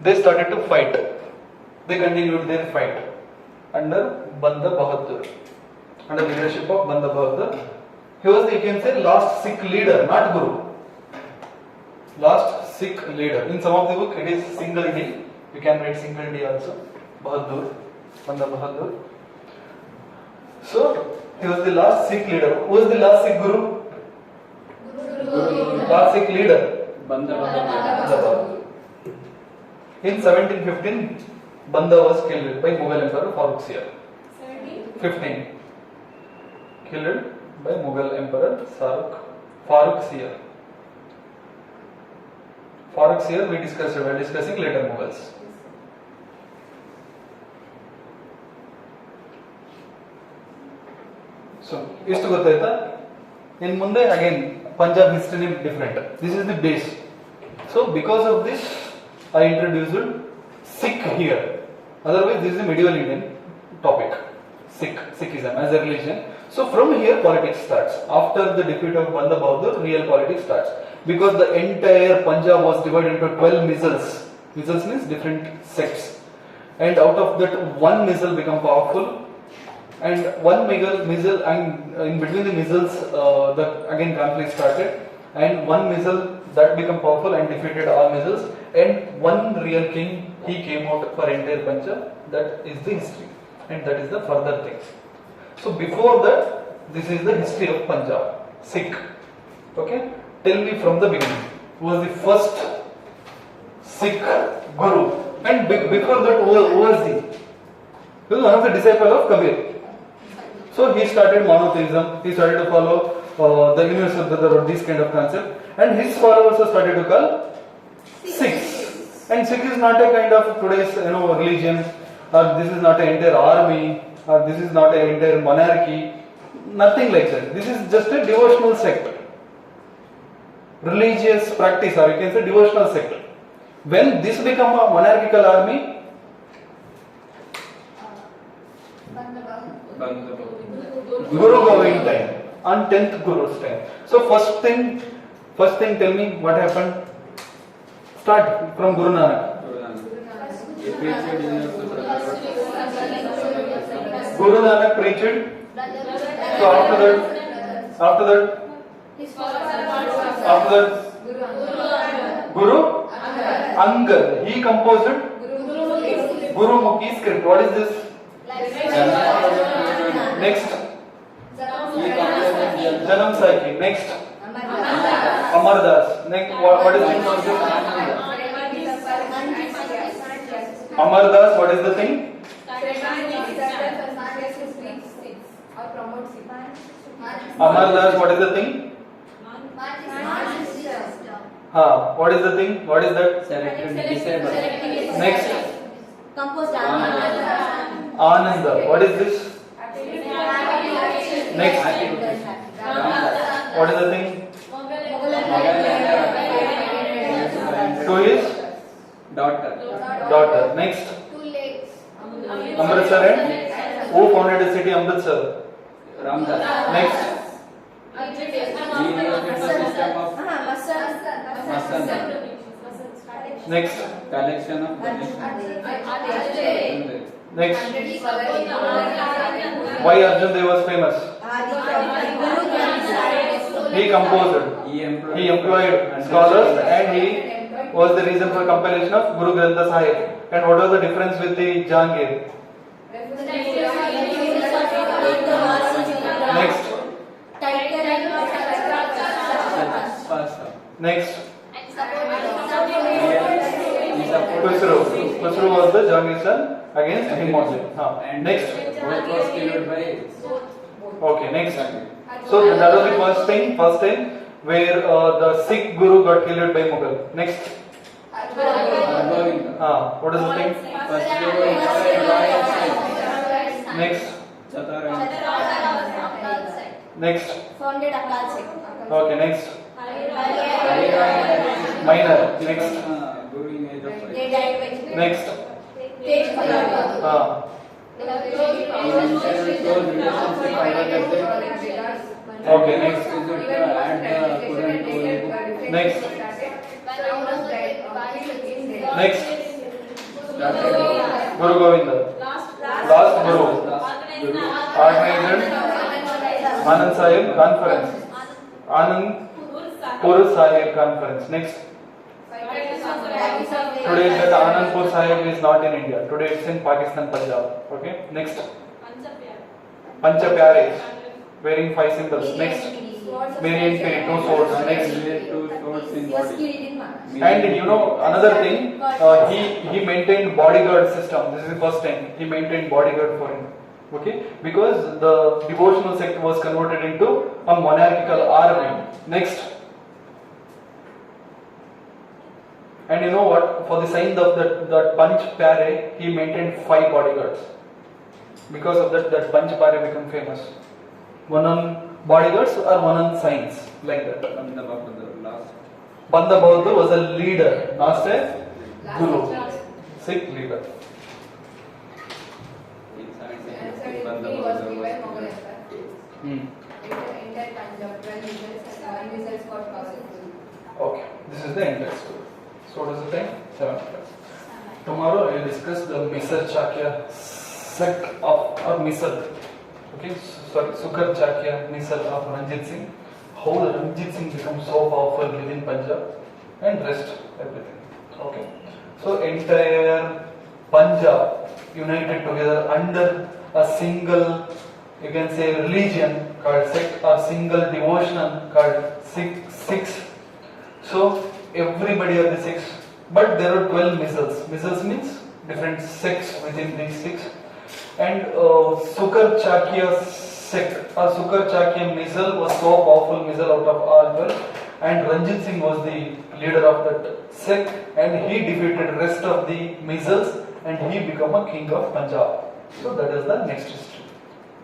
they started to fight. They continued their fight under Banda Bahadur, under the leadership of Banda Bahadur. He was, you can say, last Sikh leader, not Guru. Last Sikh leader. In some of the book, it is single D. You can write single D also. Bahadur, Banda Bahadur. So he was the last Sikh leader. Who was the last Sikh Guru? Last Sikh leader. Banda Banda Bahadur. In 1715, Banda was killed by Mughal Emperor Farrukhsiyar. 15. Killed by Mughal Emperor Farrukhsiyar. Farrukhsiyar we discussed, we are discussing later Mughals. So, istu gottaita. In Munde again, Punjab history is different. This is the base. So, because of this, I introduced Sikh here. Otherwise, this is a medieval Indian topic. Sikhism as a religion. So, from here, politics starts. After the defeat of Banda Bahadur, real politics starts. Because the entire Punjab was divided into 12 mizals. Mizals means different sects. And out of that, one mizal became powerful. and one missile, and in between the missiles, the again conflict started, and one missile that became powerful and defeated all missiles, and one real king, he came out for entire Punjab. That is the history, and that is the further thing. So before that, this is the history of Punjab, Sikh. Okay, tell me from the beginning, who was the first Sikh Guru, and before that, who was he? He was one of the disciples of Kabir. So he started monotheism. He started to follow the universal brotherhood, this kind of concept, and his followers also started to call Sikhs. And Sikh is not a kind of today's religion, or this is not an entire army, or this is not an entire monarchy. Nothing like that. This is just a devotional sect, religious practice, or you can say devotional sect. When this become a monarchical army, Guru Govind time, on 10th Guru's time. So first thing, tell me what happened. Start from Guru Nanak. Guru Nanak preached. So after that, Guru Angad. He composed Guru Mukhi script. What is this? Next, Janam Sakhi. Next, Amar Das. Next, what is the Amar Das? What is the thing? Amar Das. What is the thing? What is the thing? What is that? Next, Composed Ananda. What is this? Next, what is the thing? To his daughter. Next, Amritsar. And who founded the city Amritsar? Ramdas. Next, next, Collection of next. Why Arjun Dev was famous? He composed. He employed scholars, and he was the reason for compilation of Guru Granth Sahib. And what was the difference with the Jahangir? Next, next. Khusro was the Jahangir son against him only. Next. Both was killed by. Okay, next. So that was the first thing where the Sikh Guru got killed by Mughal. Next. What is the thing? Next. Next. Founded Akal Sikh. Okay, next. Minor. Next. They died by Next. Tej Bahadur. Okay, next. Next. Next. Guru Govinda. Last Guru. Organized Anand Sahib Conference. Anand Pur Sahib Conference. Next. Today that Anandpur Sahib is not in India. Today it's in Pakistan, Punjab. Okay. Next. Pancha Pyares, wearing 5 symbols. Next. Mary and Pay, 2 swords. Next. 2 swords in body. And you know another thing, he maintained bodyguard system. This is the first time he maintained bodyguard for him. Okay, because the devotional sect was converted into a monarchical army. Next. And you know what? For the sign of that Panch Pyare, he maintained 5 bodyguards. Because of that Panch Pyare became famous. One on bodyguards or one on signs, like that. Banda Bahadur was a leader, not a guru. Sikh leader. Okay, this is the entire story. So what is the time? 7 o'clock. Tomorrow I will discuss the Misr Chakya sect of or Misr. Okay, sorry, Sukhar Chakya missile of Ranjit Singh. How Ranjit Singh becomes so powerful within Punjab and rest everything. Okay, so entire Punjab united together under a single, you can say, religion called sect or single devotional called Sikhs. So everybody are the Sikhs, but there are 12 missiles. Missiles means different sects within these Sikhs. And Sukhar Chakya sect or Sukhar Chakya missile was so powerful missile out of all 12, and Ranjit Singh was the leader of that sect, and he defeated rest of the missiles and he became a king of Punjab. So that is the next history.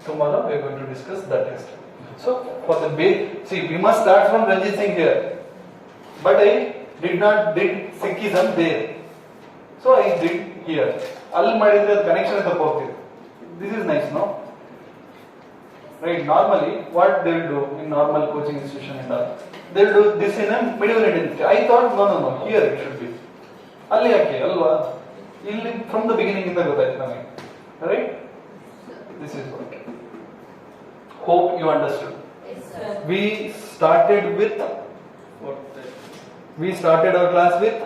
Tomorrow we are going to discuss that history. So for the base, see, we must start from Ranjit Singh here, but I did not did Sikhism there. So I did here. All ಮಾಡಿದ್ರೆ connection ತಪ್ಪೋಗ್ತಿದೆ. This is nice, no? Right, normally what they will do in normal coaching institution and all, they will do this in a medieval Indian history. I thought no, here it should be. ಅಲ್ಲಿ ಯಾಕೆ ಅಲ್ವಾ? ಇಲ್ಲಿ from the beginning ಇಂದ ಗೊತ್ತಾಯ್ತು ನಮಗೆ. Right? This is what. Hope you understood. Yes, sir. We started our class with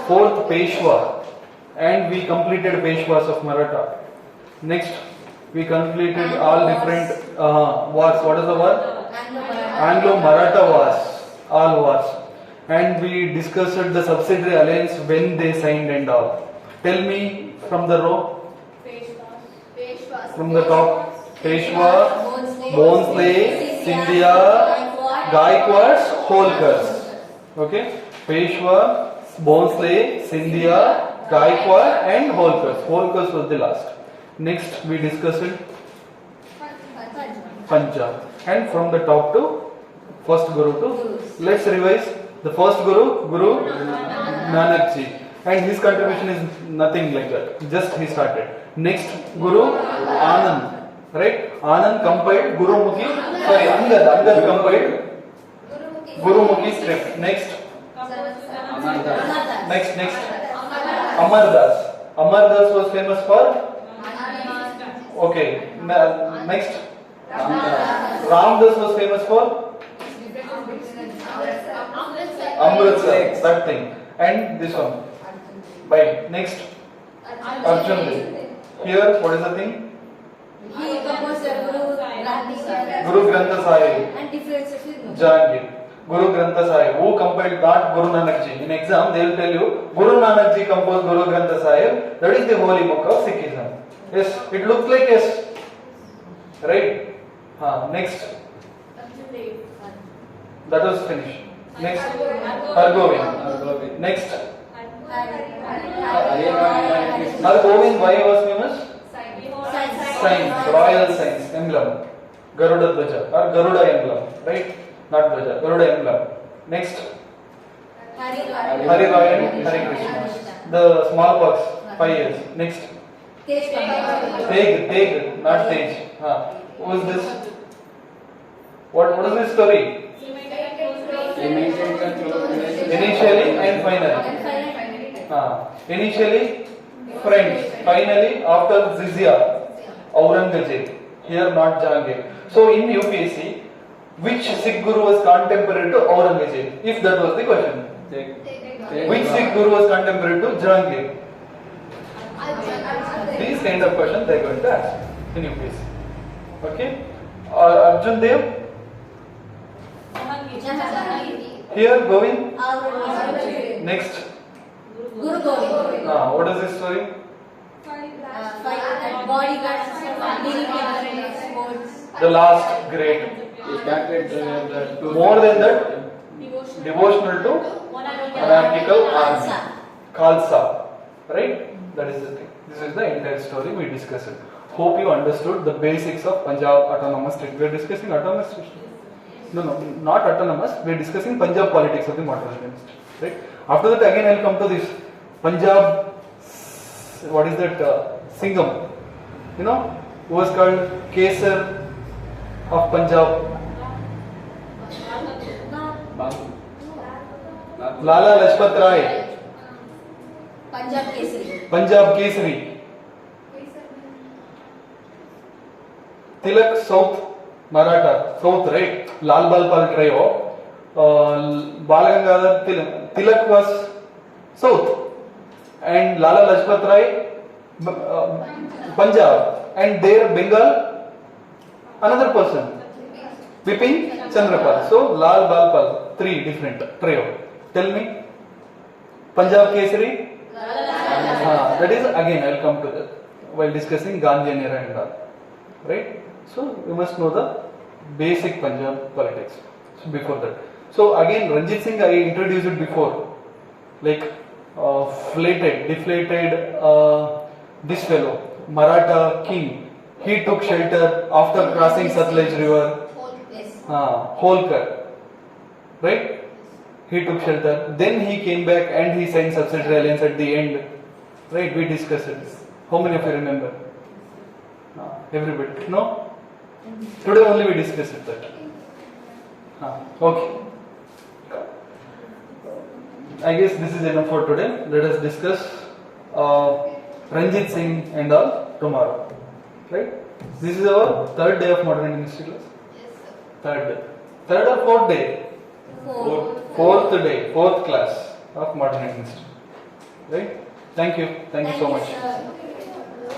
fourth Peshwa, and we completed Peshwas of Maratha. Next, we completed all different wars. What is the war? Anglo-Maratha wars, all wars. And we discussed the subsidiary alliance when they signed and all. Tell me from the row, from the top, Peshwa, Bhonsle, Scindia, Gaikwads, Holkars. Okay, Peshwa, Bhonsle, Scindia, Gaikwad and Holkars. Holkars was the last. Next we discussed Punjab, and from the top to first Guru to, let's revise the first Guru Nanak Ji, and his contribution is nothing like that, just he started. Next Guru Anand, right? Anand compiled Gurumukhi, sorry, Angad compiled Gurumukhi script. Next Amardas was famous for, okay, next Ramdas was famous for Amritsar, that thing, and this one. Bye. Next Arjun Dev. Here what is the thing? He composed Guru Granth Sahib. and different sections. Jahangir. Guru Granth Sahib. Who compiled that? Guru Nanak Ji. In exam they will tell you Guru Nanak Ji composed Guru Granth Sahib. That is the holy book of Sikhism. Yes, it looks like yes. Right? Next. That was finished. Next. Hargobind. Next. Hargobind, why was famous? Sign, royal signs, emblem. Garuda Dwaja or Garuda emblem. Right? Not Dwaja, Garuda emblem. Next. Hari Roy and Hari Krishna. The smallpox, 5 years. Next. Tej, not Tej. Who is this? What is this story? Initially and finally. Initially friends, finally after Jizya, Aurangzeb. Here not Jahangir. So in UPSC, which Sikh Guru was contemporary to Aurangzeb? If that was the question. Which Sikh Guru was contemporary to Jahangir? These kind of questions they are going to ask in UPSC. Okay? Arjun Dev. Here Govind. Next. Guru Govind. What is this story? Bodyguard system, military sports. The last great. He started More than that, devotional to monarchical army. Khalsa. Right? That is the thing. This is the entire story we discussed. Hope you understood the basics of Punjab autonomous state. We are discussing autonomous state. No, not autonomous. We are discussing Punjab politics of the modern state. Right? After that, again I will come to this Punjab. What is that? Singham. You know, who was called Kesar of Punjab. Lala Lajpat Rai. Punjab Kesari. Punjab Kesari. Tilak South Maratha, South, right? Lal Bal Pal trio. Bal Gangadhar Tilak was South, and Lala Lajpat Rai Punjab, and there Bengal another person, Bipin Chandrapal. So Lal Bal Pal, three different trio. Tell me, Punjab Kesari. That is again I will come to that while discussing Gandhian era and all. Right? So you must know the basic Punjab politics. So before that. So again Ranjit Singh I introduced it before. Like deflated this fellow, Maratha king. He took shelter after crossing Satluj river. Yes. Holkar. Right? He took shelter. Then he came back and he signed subsidiary alliance at the end. Right? We discussed it. How many of you remember? Everybody? No? Today only we discussed it. That. Okay. I guess this is enough for today. Let us discuss Ranjit Singh and all tomorrow. Right? This is our third day of modern Indian history class. Yes, sir. Third day. Third or fourth day? Fourth day, fourth class of modern Indian history. Right? Thank you. Thank you so much. Sir.